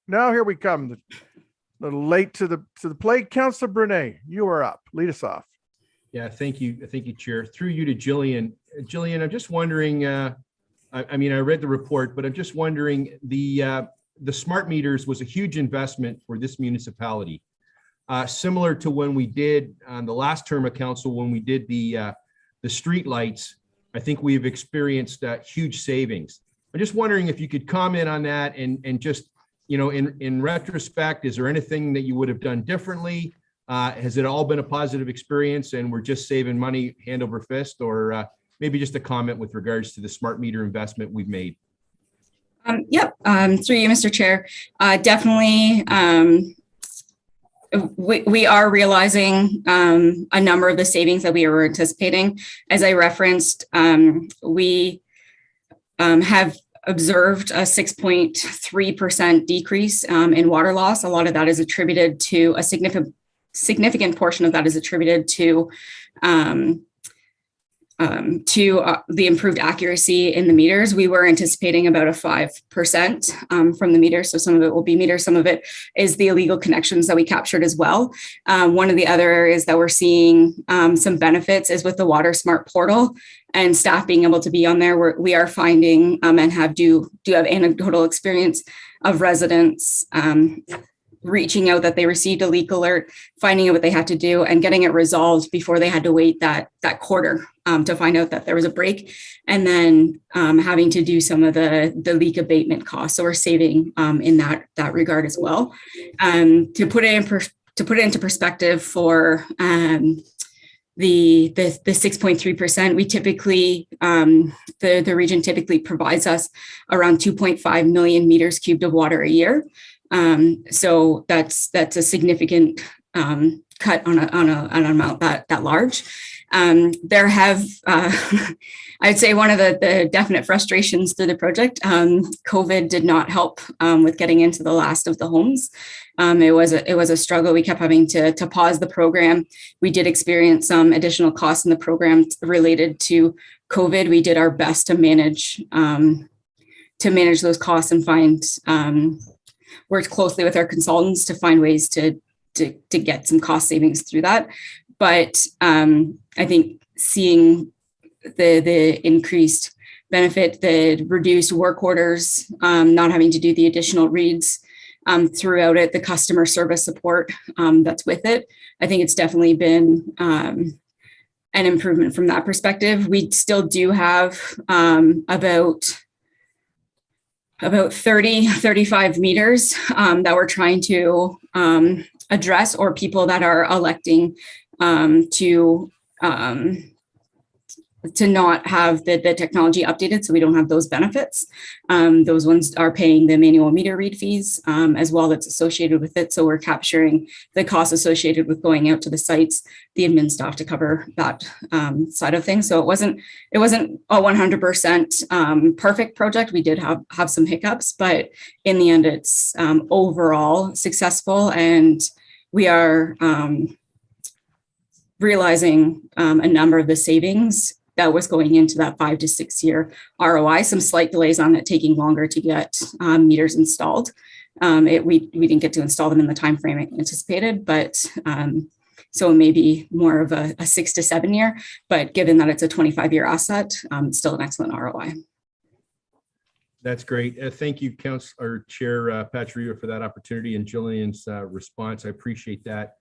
now here we come. A little late to the plate. Councillor Brunei, you are up. Lead us off. Yeah, thank you, Chair. Through you to Jillian. Jillian, I'm just wondering. I mean, I read the report, but I'm just wondering the smart meters was a huge investment for this municipality, similar to when we did on the last term of council when we did the street lights. I think we've experienced huge savings. I'm just wondering if you could comment on that and just, you know, in retrospect, is there anything that you would have done differently? Has it all been a positive experience and we're just saving money hand over fist, or maybe just a comment with regards to the smart meter investment we've made? Yep, through you, Mr. Chair. Definitely, we are realizing a number of the savings that we were anticipating. As I referenced, we have observed a 6.3% decrease in water loss. A lot of that is attributed to a significant portion of that is attributed to the improved accuracy in the meters. We were anticipating about a 5% from the meters. So some of it will be meters, some of it is the illegal connections that we captured as well. One of the other areas that we're seeing some benefits is with the Water Smart portal and staff being able to be on there. We are finding and do have anecdotal experience of residents reaching out that they received a leak alert, finding out what they had to do and getting it resolved before they had to wait that quarter to find out that there was a break, and then having to do some of the leak abatement costs. So we're saving in that regard as well. To put it into perspective for the 6.3%, we typically, the region typically provides us around 2.5 million meters cubed of water a year. So that's a significant cut on an amount that large. There have, I'd say one of the definite frustrations through the project, COVID did not help with getting into the last of the homes. It was a struggle. We kept having to pause the program. We did experience some additional costs in the program related to COVID. We did our best to manage those costs and worked closely with our consultants to find ways to get some cost savings through that. But I think seeing the increased benefit, the reduced work orders, not having to do the additional reads throughout it, the customer service support that's with it, I think it's definitely been an improvement from that perspective. We still do have about 35 meters that we're trying to address, or people that are electing to not have the technology updated, so we don't have those benefits. Those ones are paying the manual meter read fees as well that's associated with it. So we're capturing the costs associated with going out to the sites, the admin staff to cover that side of things. So it wasn't a 100% perfect project. We did have some hiccups, but in the end, it's overall successful, and we are realizing a number of the savings that was going into that 5 to 6 year ROI. Some slight delays on it taking longer to get meters installed. We didn't get to install them in the time frame anticipated, but so maybe more of a 6 to 7 year. But given that it's a 25-year asset, it's still an excellent ROI. That's great. Thank you, Councilor Chair Patriota, for that opportunity and Jillian's response. I appreciate that.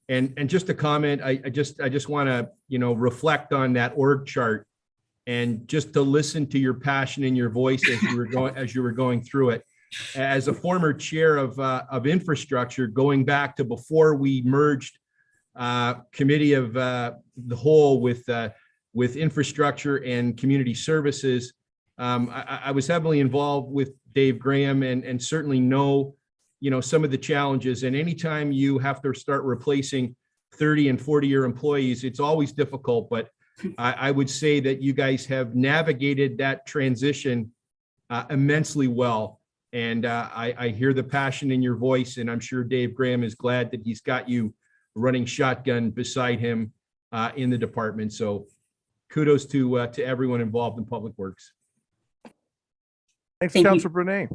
And just a comment, I just want to, reflect on that org chart and just to listen to your passion in your voice as you were going through it. As a former chair of infrastructure, going back to before we merged committee of the whole with infrastructure and community services, I was heavily involved with Dave Graham and certainly know, some of the challenges. And anytime you have to start replacing 30 and 40-year employees, it's always difficult. But I would say that you guys have navigated that transition immensely well. And I hear the passion in your voice, and I'm sure Dave Graham is glad that he's got you running shotgun beside him in the department. So kudos to everyone involved in Public Works. Thanks, Councilor Brunet.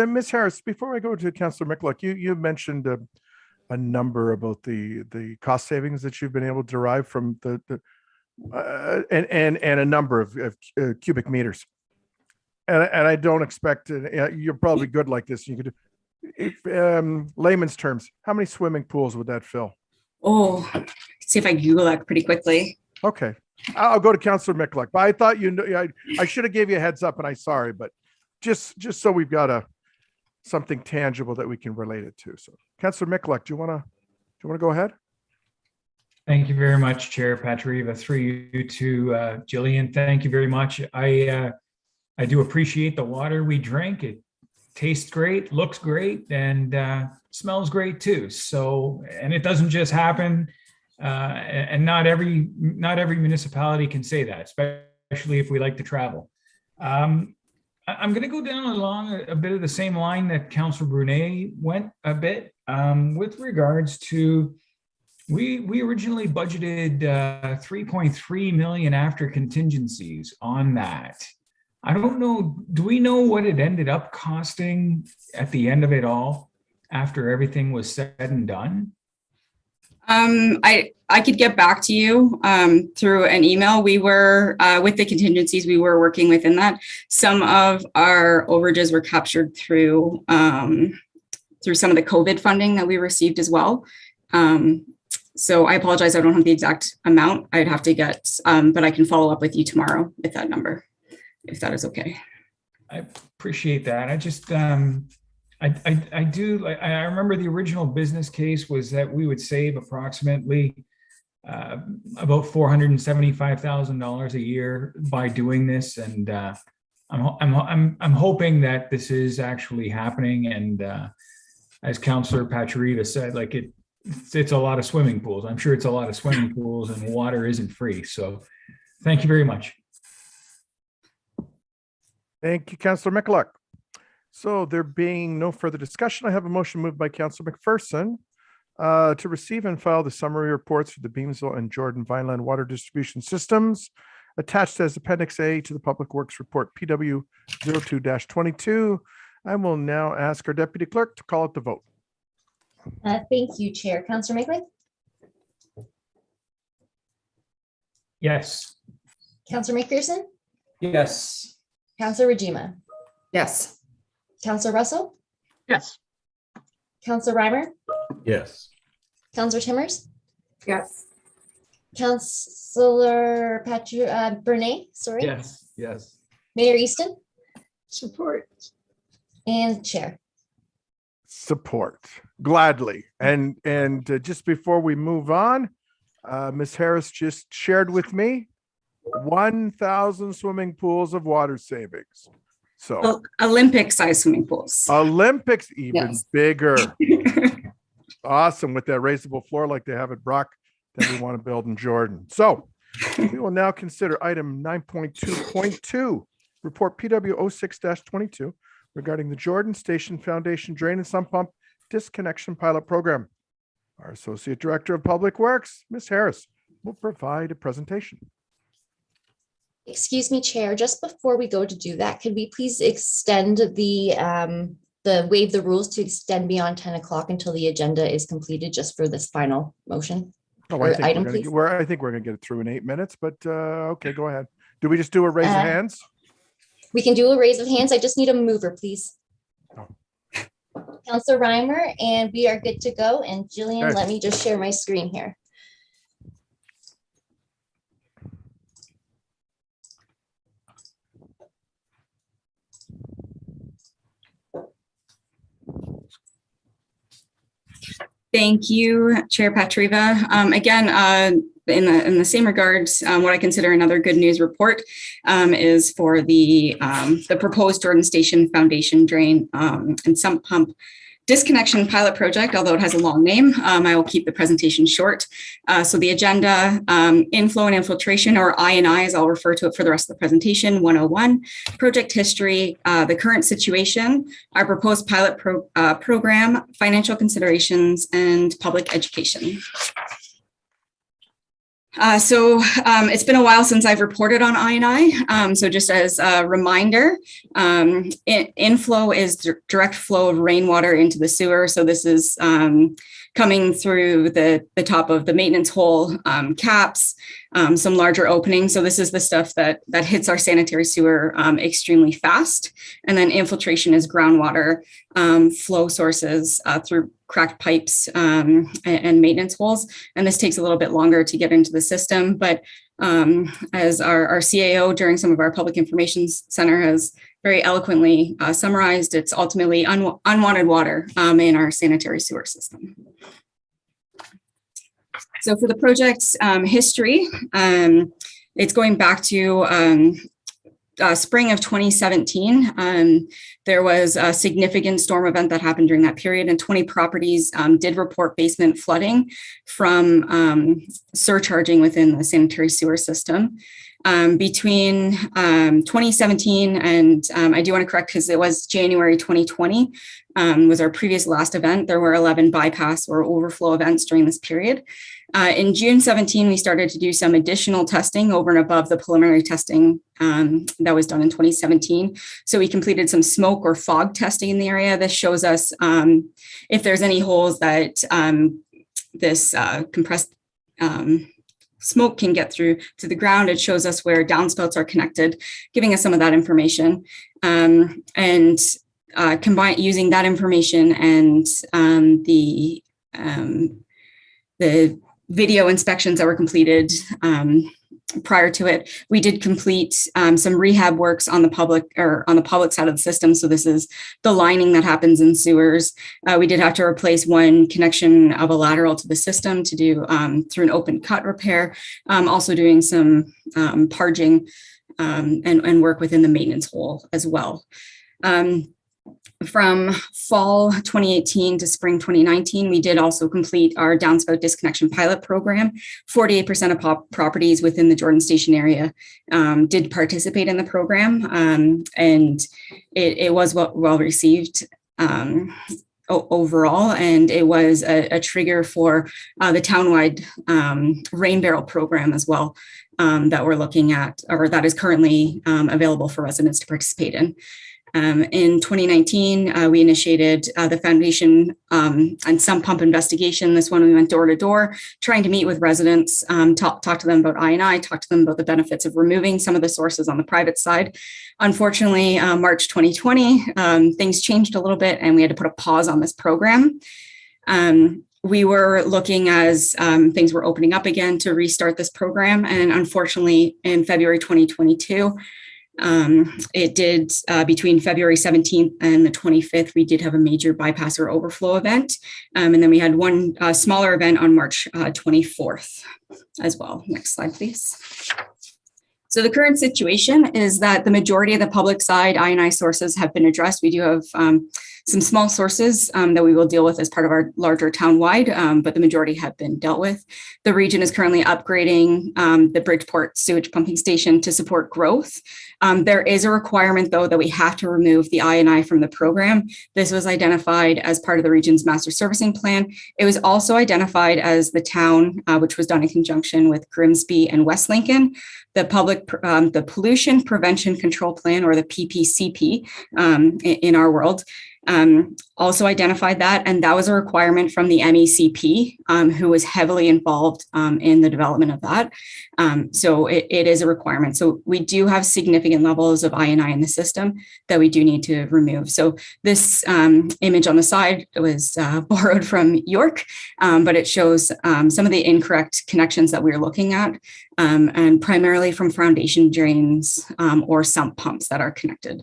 Ms. Harris, before I go to Councilor Michalak, you mentioned a number about the cost savings that you've been able to derive from and a number of cubic meters. And I don't expect you're probably good like this. You could, if, layman's terms, how many swimming pools would that fill? Oh, see if I can Google that pretty quickly. Okay, I'll go to Councilor Michalak. But I thought I should have gave you a heads up, and I'm sorry, but just so we've got something tangible that we can relate it to. So, Councilor Michalak, do you want to go ahead? Thank you very much, Chair Patrieva. Through you to Jillian, thank you very much. I do appreciate the water we drink. It tastes great, looks great, and smells great too. So, and it doesn't just happen. And not every municipality can say that, especially if we like to travel. I'm going to go down along a bit of the same line that Councilor Brunet went a bit with regards to, we originally budgeted 3.3 million after contingencies on that. I don't know, do we know what it ended up costing at the end of it all after everything was said and done? I could get back to you through an email. We were with the contingencies we were working within that. Some of our overages were captured through some of the COVID funding that we received as well. So I apologize, I don't have the exact amount. I'd have to get, but I can follow up with you tomorrow with that number, if that is okay. I appreciate that. I just, I remember the original business case was that we would save approximately about $475,000 a year by doing this, and I'm hoping that this is actually happening. And as Councilor Patrieva said, like it's a lot of swimming pools. I'm sure it's a lot of swimming pools, and water isn't free. So, thank you very much. Thank you, Councilor Michalak. So there being no further discussion, I have a motion moved by Councilor McPherson to receive and file the summary reports for the Beamsville and Jordan Vineland water distribution systems attached as Appendix A to the Public Works Report PW 02-22. I will now ask our Deputy Clerk to call out the vote. Thank you, Chair. Councilor Michalak? Yes. Councilor McPherson? Yes. Councilor Rajima? Yes. Councilor Russell? Yes. Councilor Reimer? Yes. Councilor Timmers? Yes. Councilor Brunet, sorry. Yes. Mayor Easton? Support. And Chair. Support, gladly. And just before we move on, Ms. Harris just shared with me 1,000 swimming pools of water savings. So Olympic size swimming pools. Olympics, even Yes. bigger. Awesome, with that raisable floor like they have at Brock that we want to build in Jordan. So we will now consider item 9.2.2, report PW 06-22 regarding the Jordan Station Foundation Drain and Sump Pump Disconnection Pilot Program. Our Associate Director of Public Works, Ms. Harris, will provide a presentation. Excuse me, Chair, just before we go to do that, could we please extend the waive the rules to extend beyond 10 o'clock until the agenda is completed, just for this final motion? Oh, I think we're going to get it through in 8 minutes, but okay, go ahead. Do we just do a raise of hands? We can do a raise of hands. I just need a mover, please. Councilor Reimer, and we are good to go. And Jillian, Okay. let me just share my screen here. Thank you, Chair Patriva. Again, in the same regards, what I consider another good news report is for the proposed Jordan Station Foundation drain and sump pump disconnection pilot project. Although it has a long name, I will keep the presentation short. So the agenda, inflow and infiltration, or I&I as I'll refer to it for the rest of the presentation, 101, project history, the current situation, our proposed pilot program, financial considerations, and public education. It's been a while since I've reported on I&I. So just as a reminder, inflow is direct flow of rainwater into the sewer. So this is coming through the top of the maintenance hole caps, some larger openings. So this is the stuff that hits our sanitary sewer extremely fast. And then infiltration is groundwater flow sources through cracked pipes and maintenance holes. And this takes a little bit longer to get into the system. But as our CAO during some of our public information center has very eloquently summarized, it's ultimately unwanted water in our sanitary sewer system. So for the project's history, it's going back to spring of 2017. There was a significant storm event that happened during that period, and 20 properties did report basement flooding from surcharging within the sanitary sewer system. Between 2017 and I do want to correct because it was January 2020 was our previous last event. There were 11 bypass or overflow events during this period. In June 17, we started to do some additional testing over and above the preliminary testing that was done in 2017. So we completed some smoke or fog testing in the area. This shows us if there's any holes that this compressed smoke can get through to the ground. It shows us where downspouts are connected, giving us some of that information. And using that information and the video inspections that were completed prior to it, we did complete some rehab works on the public side of the system. So this is the lining that happens in sewers. We did have to replace one connection of a lateral to the system to do through an open cut repair. Also doing some parging and work within the maintenance hole as well. From fall 2018 to spring 2019, we did also complete our downspout disconnection pilot program. 48% of properties within the Jordan Station area did participate in the program, and it was well received overall, and it was a trigger for the townwide rain barrel program as well that we're looking at, or that is currently available for residents to participate in. In 2019, we initiated the foundation and sump pump investigation. This one, we went door to door, trying to meet with residents, talk to them about I&I, talk to them about the benefits of removing some of the sources on the private side. Unfortunately, March 2020, things changed a little bit and we had to put a pause on this program. We were looking as things were opening up again to restart this program. And unfortunately, in February 2022, it did between February 17th and the 25th, we did have a major bypass or overflow event. And then we had one smaller event on March 24th as well. Next slide, please. So the current situation is that the majority of the public side I&I sources have been addressed. We do have some small sources that we will deal with as part of our larger townwide, but the majority have been dealt with. The region is currently upgrading the Bridgeport sewage pumping station to support growth. There is a requirement, though, that we have to remove the I&I from the program. This was identified as part of the region's master servicing plan. It was also identified as the town, which was done in conjunction with Grimsby and West Lincoln, the Pollution Prevention Control Plan, or the PPCP in our world. also identified that, and that was a requirement from the MECP, who was heavily involved in the development of that. So it is a requirement. So we do have significant levels of INI in the system that we do need to remove. So this image on the side was borrowed from York, but it shows some of the incorrect connections that we're looking at, and primarily from foundation drains or sump pumps that are connected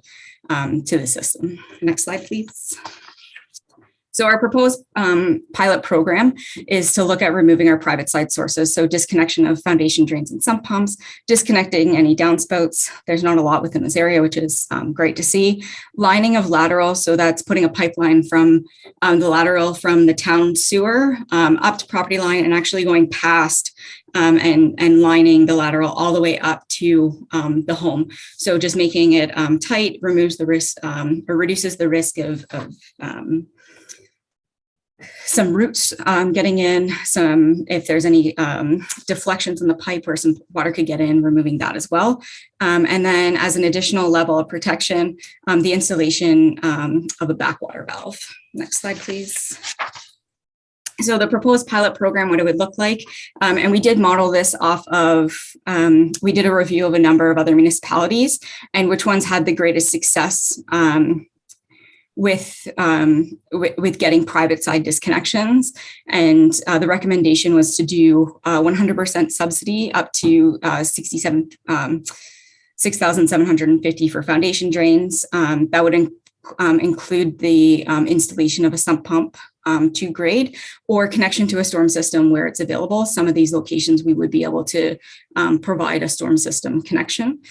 to the system. Next slide, please. So our proposed pilot program is to look at removing our private side sources. So disconnection of foundation drains and sump pumps, disconnecting any downspouts. There's not a lot within this area, which is great to see. Lining of lateral. So that's putting a pipeline from the lateral from the town sewer up to property line and actually going past and lining the lateral all the way up to the home. So just making it tight removes the risk or reduces the risk of some roots getting in, if there's any deflections in the pipe where some water could get in, removing that as well. And then as an additional level of protection, the installation of a backwater valve. Next slide, please. So the proposed pilot program, what it would look like, and we did model this off of, we did a review of a number of other municipalities and which ones had the greatest success with getting private side disconnections. And the recommendation was to do 100% subsidy up to 6,750 for foundation drains. That would include the installation of a sump pump to grade or connection to a storm system where it's available. Some of these locations we would be able to provide a storm system connection.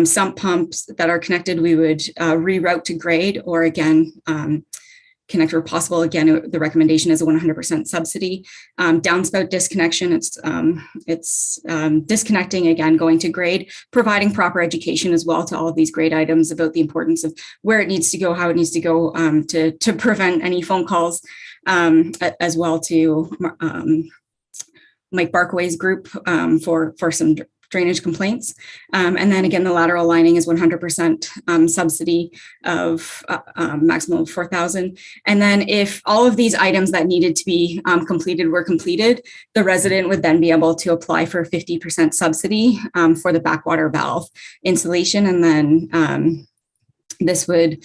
Sump pumps that are connected, we would reroute to grade or again, connect where possible. Again, the recommendation is a 100% subsidy. Downspout disconnection, it's disconnecting, again, going to grade, providing proper education as well to all of these grade items about the importance of where it needs to go, how it needs to go to prevent any phone calls, as well to Mike Barkaway's group for some drainage complaints. And then again, the lateral lining is 100% subsidy of maximum of 4,000. And then if all of these items that needed to be completed were completed, the resident would then be able to apply for 50% subsidy for the backwater valve installation. And then this would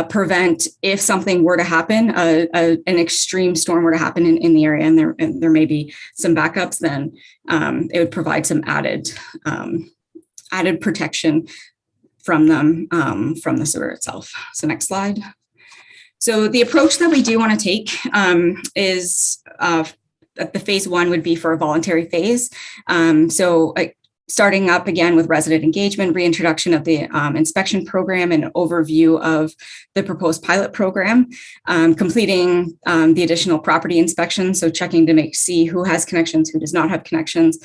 prevent, if something were to happen, an extreme storm were to happen in the area, and there may be some backups, then it would provide some added protection from them, from the sewer itself. So next slide. So the approach that we do want to take is the phase one would be for a voluntary phase. Starting up again with resident engagement, reintroduction of the inspection program and overview of the proposed pilot program, completing the additional property inspection. So checking to see who has connections, who does not have connections,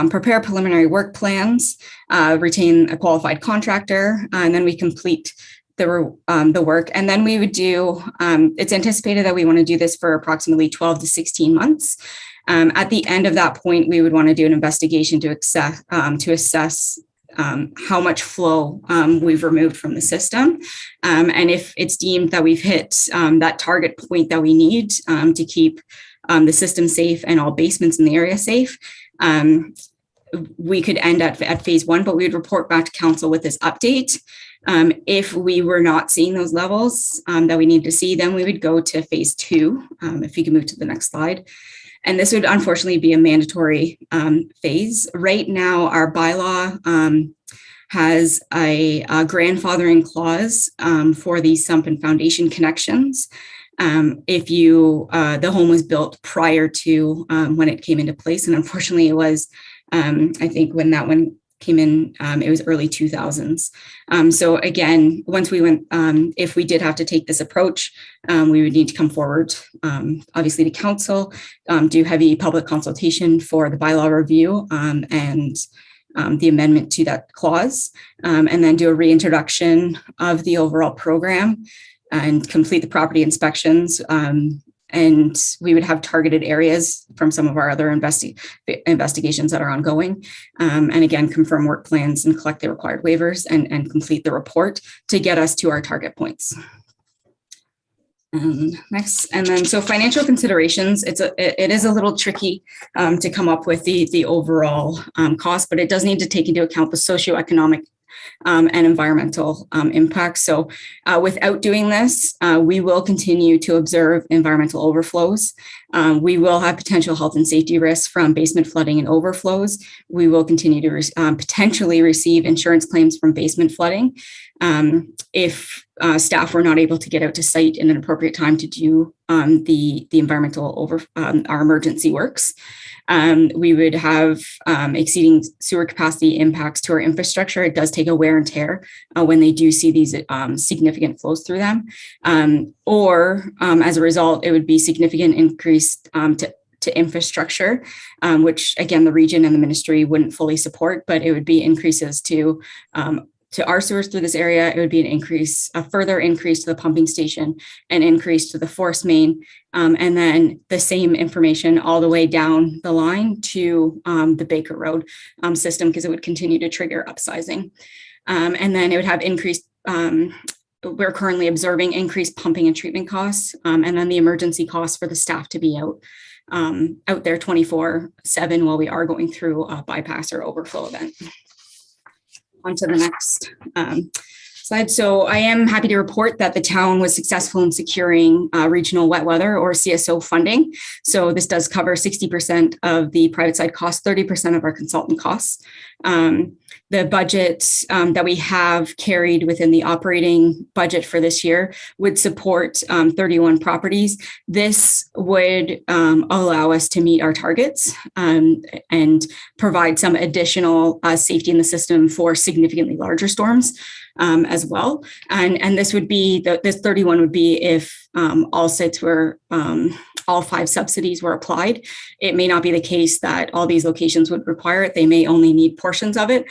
prepare preliminary work plans, retain a qualified contractor, and then we complete the work. And then we would do, it's anticipated that we want to do this for approximately 12 to 16 months. At the end of that point, we would want to do an investigation to assess how much flow we've removed from the system. And if it's deemed that we've hit that target point that we need to keep the system safe and all basements in the area safe, we could end at phase one, but we would report back to council with this update. If we were not seeing those levels that we need to see, then we would go to phase two. If you can move to the next slide. And this would unfortunately be a mandatory phase. Right now, our bylaw has a grandfathering clause for these sump and foundation connections. If the home was built prior to when it came into place, and unfortunately it was, I think when that one came in, it was early 2000s. So again, once we went, if we did have to take this approach, we would need to come forward, obviously to council, do heavy public consultation for the bylaw review and the amendment to that clause, and then do a reintroduction of the overall program and complete the property inspections. And we would have targeted areas from some of our other investigations that are ongoing. And again, confirm work plans and collect the required waivers and complete the report to get us to our target points. Next, and then so financial considerations. It is a little tricky to come up with the overall cost, but it does need to take into account the socioeconomic and environmental impacts. So without doing this, we will continue to observe environmental overflows. We will have potential health and safety risks from basement flooding and overflows. We will continue to potentially receive insurance claims from basement flooding if staff were not able to get out to site in an appropriate time to do the environmental our emergency works. We would have exceeding sewer capacity impacts to our infrastructure. It does take a wear and tear when they do see these significant flows through them. Or as a result, it would be significant increase to infrastructure, which again, the region and the ministry wouldn't fully support, but it would be increases to our sewers through this area. It would be a further increase to the pumping station, an increase to the force main, and then the same information all the way down the line to the Baker Road system, because it would continue to trigger upsizing. And then it would have increased, we're currently observing increased pumping and treatment costs, and then the emergency costs for the staff to be out there 24/7 while we are going through a bypass or overflow event. On to the next slide. So I am happy to report that the town was successful in securing regional wet weather or CSO funding. So this does cover 60% of the private side costs, 30% of our consultant costs. The budget that we have carried within the operating budget for this year would support 31 properties. This would allow us to meet our targets and provide some additional safety in the system for significantly larger storms as well. And this would be, this 31 would be if all sites were, all 5 subsidies were applied. It may not be the case that all these locations would require it. They may only need portions of it,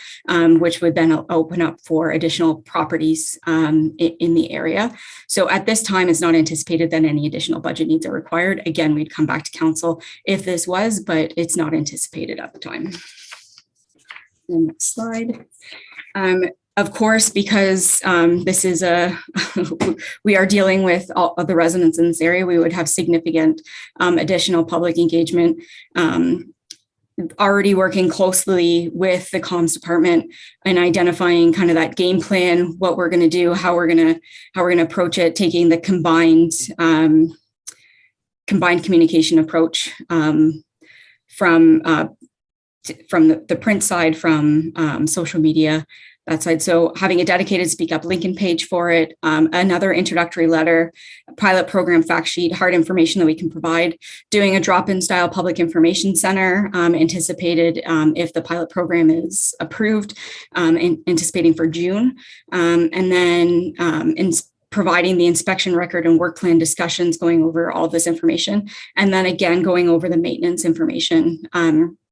which would then open up for additional properties in the area. So at this time, it's not anticipated that any additional budget needs are required. Again, we'd come back to council if this was, but it's not anticipated at the time. The next slide. Of course, because this is we are dealing with all of the residents in this area, we would have significant additional public engagement. Already working closely with the comms department and identifying kind of that game plan, what we're going to do, how we're going to approach it, taking the combined communication approach from the print side, from social media, that side. So having a dedicated Speak Up Lincoln page for it, another introductory letter, a pilot program fact sheet, hard information that we can provide, doing a drop-in style public information center, anticipated if the pilot program is approved, anticipating for June, and then providing the inspection record and work plan discussions, going over all this information, and then again going over the maintenance information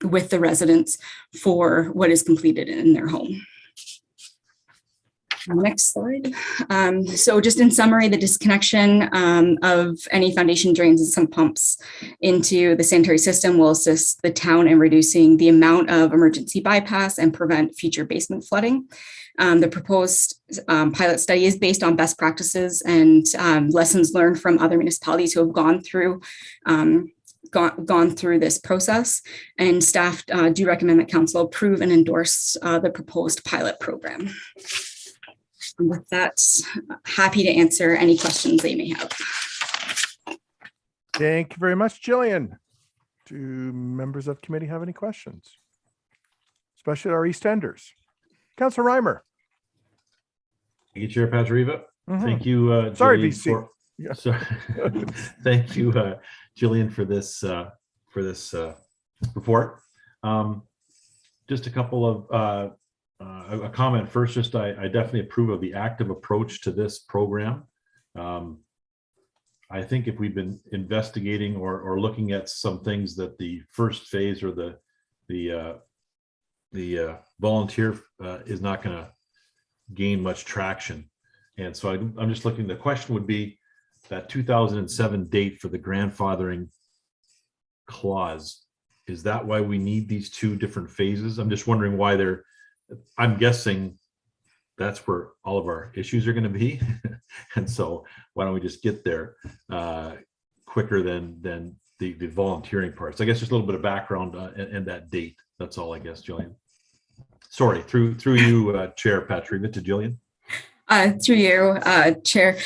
with the residents for what is completed in their home. Next slide. So just in summary, the disconnection of any foundation drains and sump pumps into the sanitary system will assist the town in reducing the amount of emergency bypass and prevent future basement flooding. The proposed pilot study is based on best practices and lessons learned from other municipalities who have gone through this process, and staff do recommend that council approve and endorse the proposed pilot program. And with that, happy to answer any questions they may have. Thank you very much, Jillian. Do members of committee have any questions? Especially our East Enders. Councilor Reimer. Thank you, Chair Pazariva. Thank you, sorry, Jillian, VC. Thank you, Jillian, for this report. Just a couple of a comment first. Just I definitely approve of the active approach to this program. I think if we've been investigating or looking at some things that the first phase or the volunteer is not going to gain much traction, and so I'm just looking. The question would be that 2007 date for the grandfathering clause. Is that why we need these 2 different phases? I'm just wondering why they're. I'm guessing that's where all of our issues are going to be. And so why don't we just get there quicker than the volunteering part. So I guess just a little bit of background and that date. That's all, I guess, Jillian. Sorry, through you, Chair Patrick, to Jillian. Through you, Chair.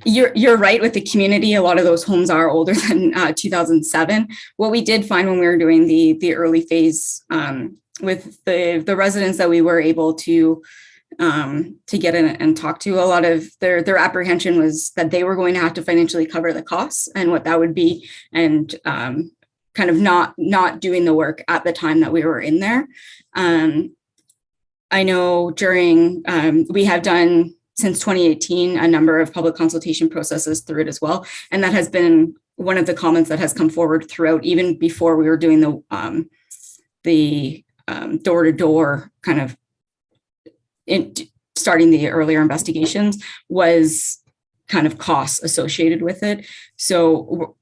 You're right with the community. A lot of those homes are older than 2007. What we did find when we were doing the early phase with the residents that we were able to get in and talk to, a lot of their apprehension was that they were going to have to financially cover the costs and what that would be, and kind of not doing the work at the time that we were in there. I know during, we have done since 2018, a number of public consultation processes through it as well. And that has been one of the comments that has come forward throughout, even before we were doing the door-to-door kind of starting the earlier investigations, was kind of costs associated with it. So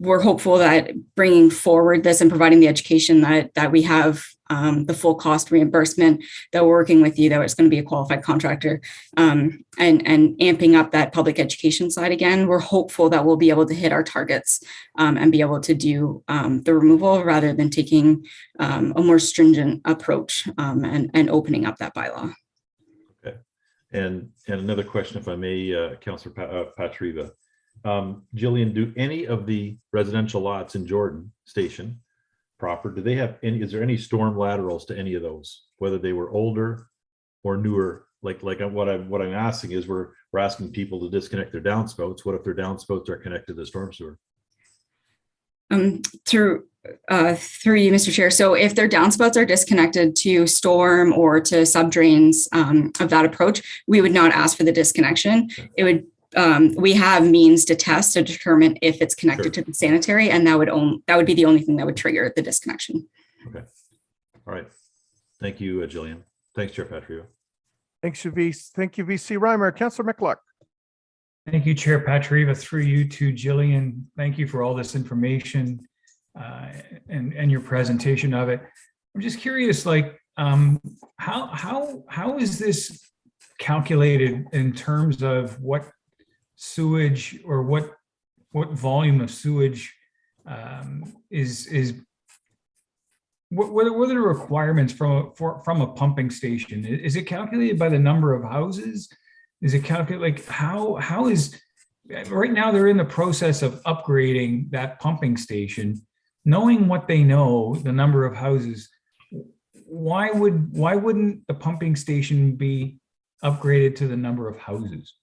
we're hopeful that bringing forward this and providing the education that we have the full cost reimbursement, that we're working with you, that it's going to be a qualified contractor, and amping up that public education side again. We're hopeful that we'll be able to hit our targets and be able to do the removal rather than taking a more stringent approach and opening up that bylaw. Okay. And another question, if I may, Councillor Patriva. Jillian, do any of the residential lots in Jordan Station proper, do they have any, is there any storm laterals to any of those, whether they were older or newer? Like what I'm asking is, we're asking people to disconnect their downspouts. What if their downspouts are connected to the storm sewer? Through you, Mr. Chair. So if their downspouts are disconnected to storm or to subdrains of that approach, we would not ask for the disconnection. It would, we have means to test to determine if it's connected to the sanitary, and that would be the only thing that would trigger the disconnection. Okay. All right. Thank you, Jillian. Thanks, Chair Patrio. Thanks, Thank you, VC Reimer. Councillor McLuck. Thank you, Chair Patriva. Through you to Jillian. Thank you for all this information and your presentation of it. I'm just curious, like, how is this calculated in terms of what sewage or what volume of sewage what are the requirements from a pumping station? Is it calculated by the number of houses? Is it calculated, like, how is, right now they're in the process of upgrading that pumping station, knowing what they know, the number of houses. Why wouldn't the pumping station be upgraded to the number of houses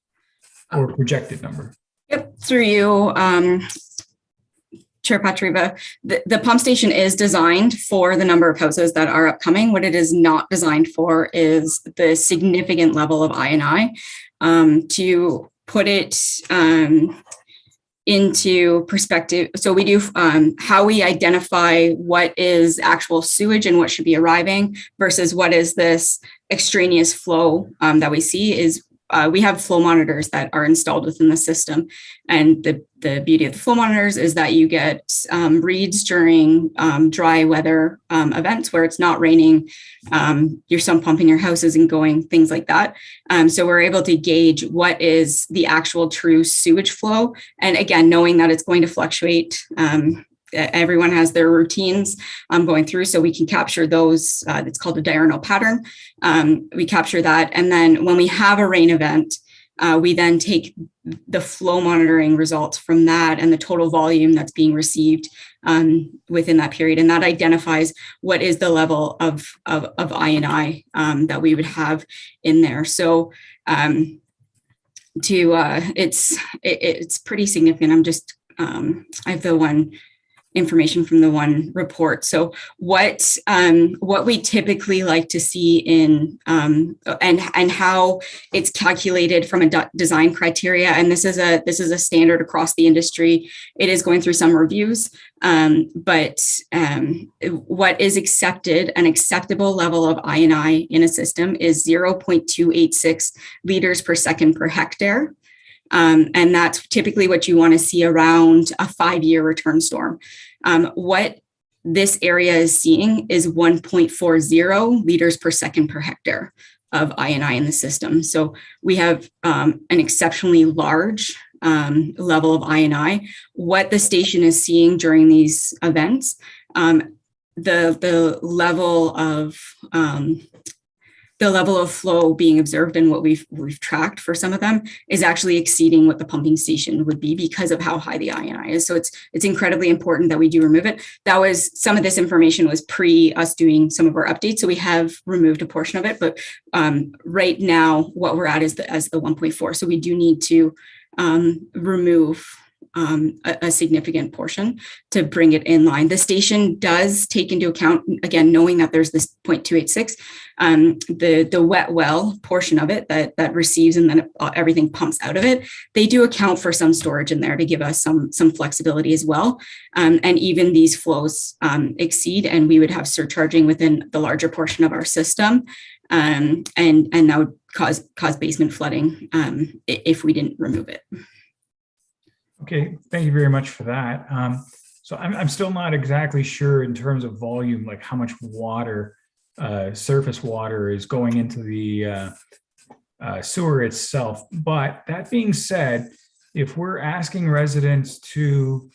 or projected number? Yep, through you, Chair Patriva. The pump station is designed for the number of houses that are upcoming. What it is not designed for is the significant level of I&I. To put it into perspective, so we do how we identify what is actual sewage and what should be arriving versus what is this extraneous flow that we see is we have flow monitors that are installed within the system. And the beauty of the flow monitors is that you get reads during dry weather events where it's not raining, you're sump pumping your houses and going, things like that. So we're able to gauge what is the actual true sewage flow. And again, knowing that it's going to fluctuate, everyone has their routines going through, so we can capture those. It's called a diurnal pattern. We capture that. And then when we have a rain event, we then take the flow monitoring results from that and the total volume that's being received within that period. And that identifies what is the level of I&I that we would have in there. So it's pretty significant. I'm just, I have the one information from the one report. So what we typically like to see in and how it's calculated from a design criteria, and this is a standard across the industry. It is going through some reviews, but what is accepted, an acceptable level of I&I in a system is 0.286 liters per second per hectare. And that's typically what you want to see around a 5-year return storm. What this area is seeing is 1.40 liters per second per hectare. of INI in the system. So we have an exceptionally large level of INI. What the station is seeing during these events, the level of flow being observed and what we've tracked for some of them is actually exceeding what the pumping station would be because of how high the INI is. So it's incredibly important that we do remove it. That was, some of this information was pre us doing some of our updates. So we have removed a portion of it, but right now what we're at is the 1.4. So we do need to remove a significant portion to bring it in line. The station does take into account, again, knowing that there's this 0.286, the wet well portion of it that receives and then everything pumps out of it. They do account for some storage in there to give us some flexibility as well. And even these flows exceed, and we would have surcharging within the larger portion of our system. And that would cause basement flooding if we didn't remove it. Okay, thank you very much for that. So I'm still not exactly sure in terms of volume, like how much water, surface water is going into the sewer itself. But that being said, if we're asking residents to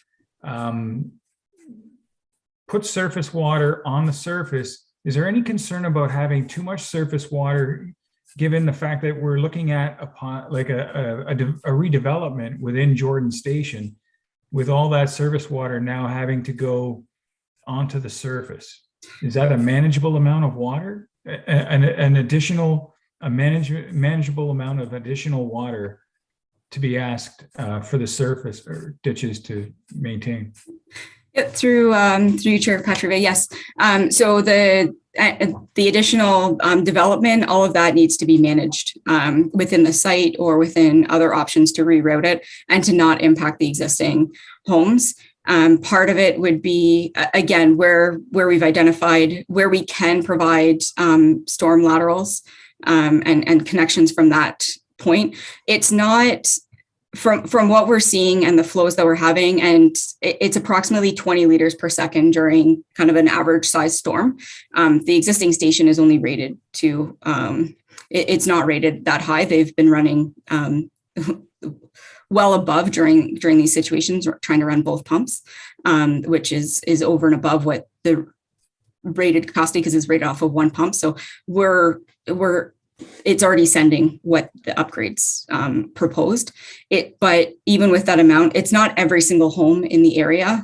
put surface water on the surface, is there any concern about having too much surface water, given the fact that we're looking at upon like a redevelopment within Jordan Station, with all that surface water now having to go onto the surface? Is that a manageable amount of water? An additional, manageable amount of additional water to be asked for the surface or ditches to maintain? Yeah, through you, Chair Patrick, yes. So the additional development, all of that needs to be managed within the site or within other options to reroute it and to not impact the existing homes. Part of it would be, again, where we've identified where we can provide storm laterals and connections from that point. It's not, from what we're seeing and the flows that we're having, and it's approximately 20 liters per second during kind of an average size storm. The existing station is only rated to, it's not rated that high. They've been running well above during these situations, trying to run both pumps, which is over and above what the rated capacity, because it's rated off of one pump. So it's already sending what the upgrades proposed. But even with that amount, it's not every single home in the area.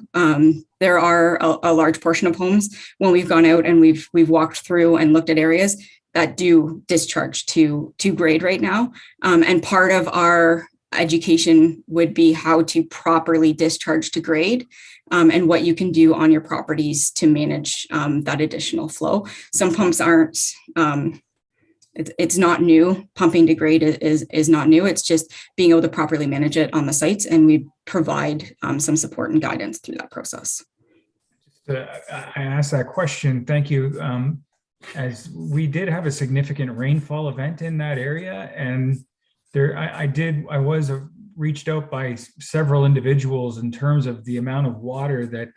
There are a large portion of homes when we've gone out and we've walked through and looked at areas that do discharge to grade right now. And part of our education would be how to properly discharge to grade and what you can do on your properties to manage that additional flow. Some pumps aren't, it's not new. Pumping to grade is not new. It's just being able to properly manage it on the sites, and we provide some support and guidance through that process. I asked that question, thank you, as we did have a significant rainfall event in that area, and I was reached out by several individuals in terms of the amount of water that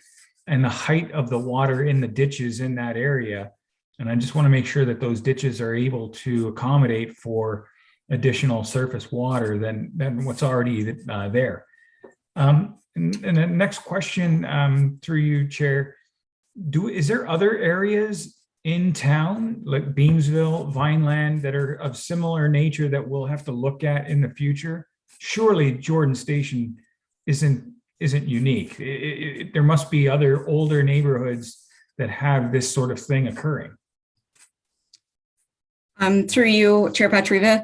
and the height of the water in the ditches in that area. And I just want to make sure that those ditches are able to accommodate for additional surface water than what's already there. And the next question through you, Chair, is there other areas in town like Beamsville, Vineland that are of similar nature that we'll have to look at in the future? Surely Jordan Station isn't unique. There must be other older neighborhoods that have this sort of thing occurring. Through you, Chair Patriva,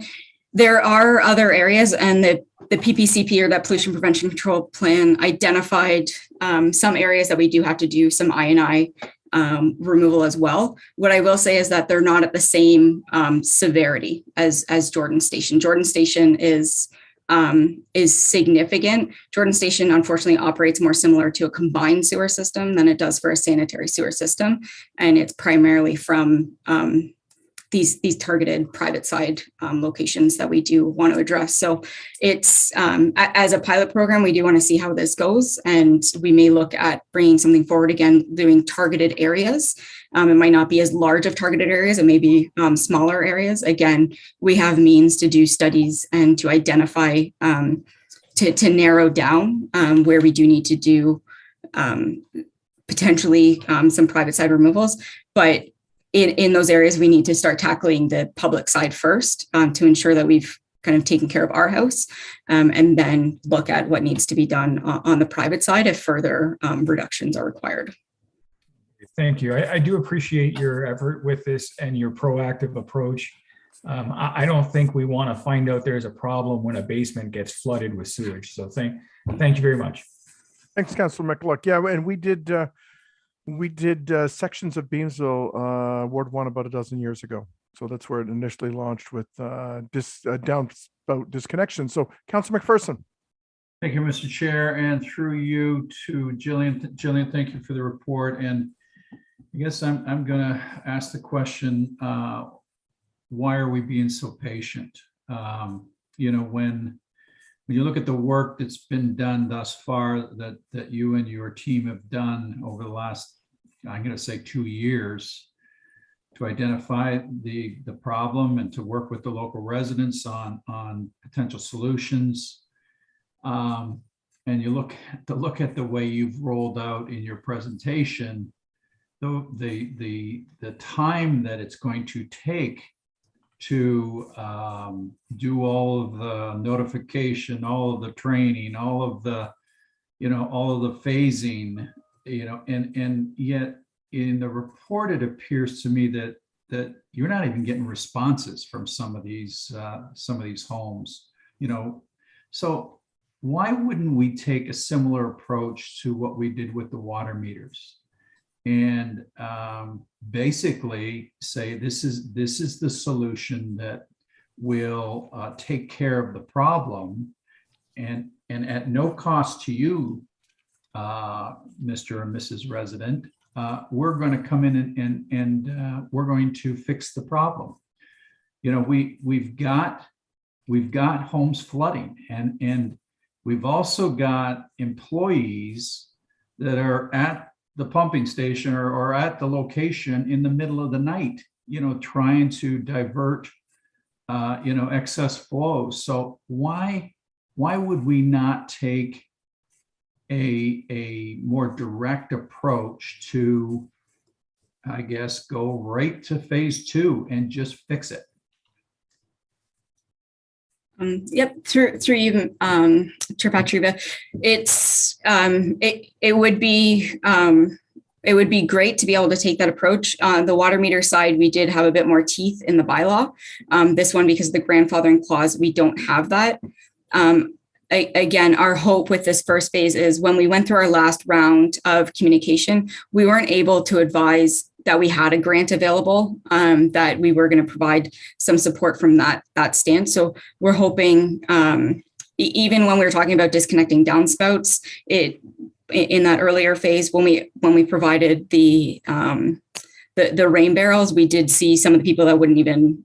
there are other areas, and the PPCP, or that Pollution Prevention Control Plan, identified some areas that we do have to do some I&I removal as well. What I will say is that they're not at the same severity as Jordan Station. Jordan Station is significant. Jordan Station, unfortunately, operates more similar to a combined sewer system than it does for a sanitary sewer system, and it's primarily from these targeted private side locations that we do want to address. So it's as a pilot program, we do want to see how this goes, and we may look at bringing something forward again, doing targeted areas. It might not be as large of targeted areas, it may be smaller areas. Again, we have means to do studies and to identify, to narrow down where we do need to do potentially some private side removals. But in those areas, we need to start tackling the public side first to ensure that we've kind of taken care of our house, and then look at what needs to be done on the private side if further reductions are required. Thank you. I do appreciate your effort with this and your proactive approach. I don't think we want to find out there's a problem when a basement gets flooded with sewage. So thank you very much. Thanks, Councillor McCulloch. Yeah, and we did sections of Beamsville, Ward 1 about a dozen years ago. So that's where it initially launched with Downspout Disconnection. So Councillor McPherson. Thank you, Mr. Chair, and through you to Jillian. Jillian, thank you for the report. And I guess I'm going to ask the question, why are we being so patient? You know, when you look at the work that's been done thus far, that you and your team have done over the last, I'm going to say 2 years, to identify the problem and to work with the local residents on potential solutions. And you look at the way you've rolled out in your presentation, the time that it's going to take to do all of the notification, all of the training, all of the phasing, and yet in the report, it appears to me that you're not even getting responses from some of these homes, so why wouldn't we take a similar approach to what we did with the water meters? And basically say this is the solution that will take care of the problem, and at no cost to you, Mr. and Mrs. Resident, we're going to come in and we're going to fix the problem. We've got homes flooding, and we've also got employees that are at the pumping station or at the location in the middle of the night, trying to divert, excess flow. So why would we not take a more direct approach to, I guess, go right to phase 2 and just fix it? Yep, through you, Chair Patriva. It would be great to be able to take that approach. On the water meter side, we did have a bit more teeth in the bylaw. This one, because of the grandfathering clause, we don't have that. Again, our hope with this first phase is when we went through our last round of communication, we weren't able to advise that we had a grant available, that we were going to provide some support from that stance. So we're hoping, even when we were talking about disconnecting downspouts, in that earlier phase, when we provided the rain barrels, we did see some of the people that wouldn't even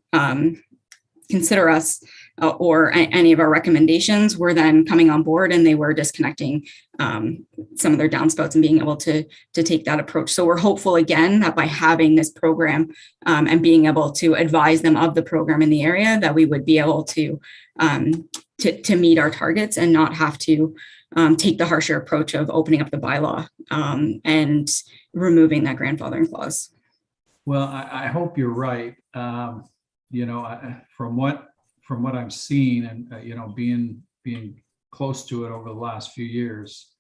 consider us or any of our recommendations were then coming on board, and they were disconnecting some of their downspouts and being able to take that approach. So we're hopeful again that by having this program and being able to advise them of the program in the area, that we would be able to meet our targets and not have to take the harsher approach of opening up the bylaw and removing that grandfathering clause. Well, I hope you're right. From what I'm seeing and being close to it over the last few years,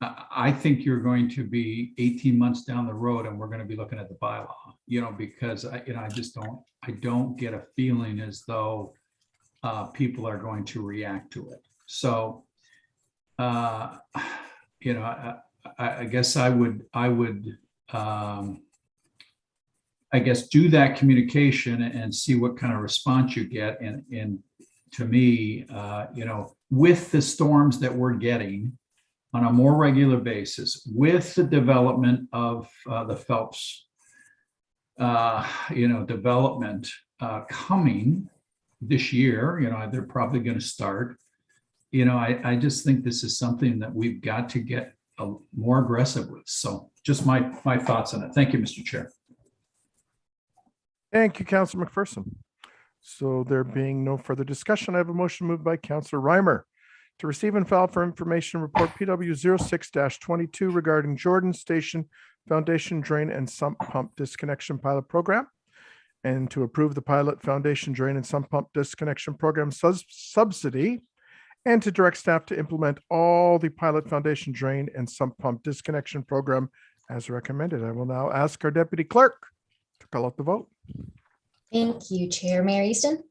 I think you're going to be 18 months down the road and we're going to be looking at the bylaw, because I don't get a feeling as though people are going to react to it. So, I guess I would do that communication and see what kind of response you get. And to me, with the storms that we're getting on a more regular basis, with the development of the Phelps development coming this year. They're probably going to start. I just think this is something that we've got to get more aggressive with. So just my thoughts on it. Thank you, Mr. Chair. Thank you, Councillor McPherson. So there being no further discussion, I have a motion moved by Councillor Reimer to receive and file for information report PW 06-22 regarding Jordan Station Foundation Drain and Sump Pump Disconnection Pilot Program, and to approve the pilot foundation drain and sump pump disconnection program subsidy, and to direct staff to implement all the pilot foundation drain and sump pump disconnection program as recommended. I will now ask our deputy clerk to call out the vote. Thank you, Chair. Mayor Easton,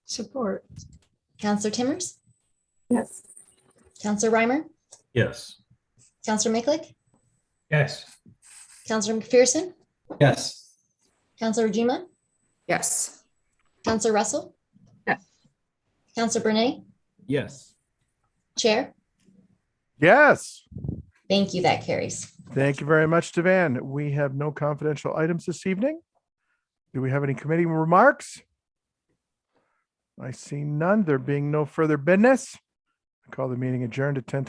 Support. Councillor Timmers, Yes. Councillor Reimer, Yes. Councillor Micklick, Yes. Councillor McPherson, Yes. Councillor Rajima, Yes. Councillor Russell, Yes. Councillor Bernay, Yes. Chair. Yes. Thank you. That carries. Thank you very much, Devan. We have no confidential items this evening. Do we have any committee remarks? I see none. There being no further business, I call the meeting adjourned at 10:20.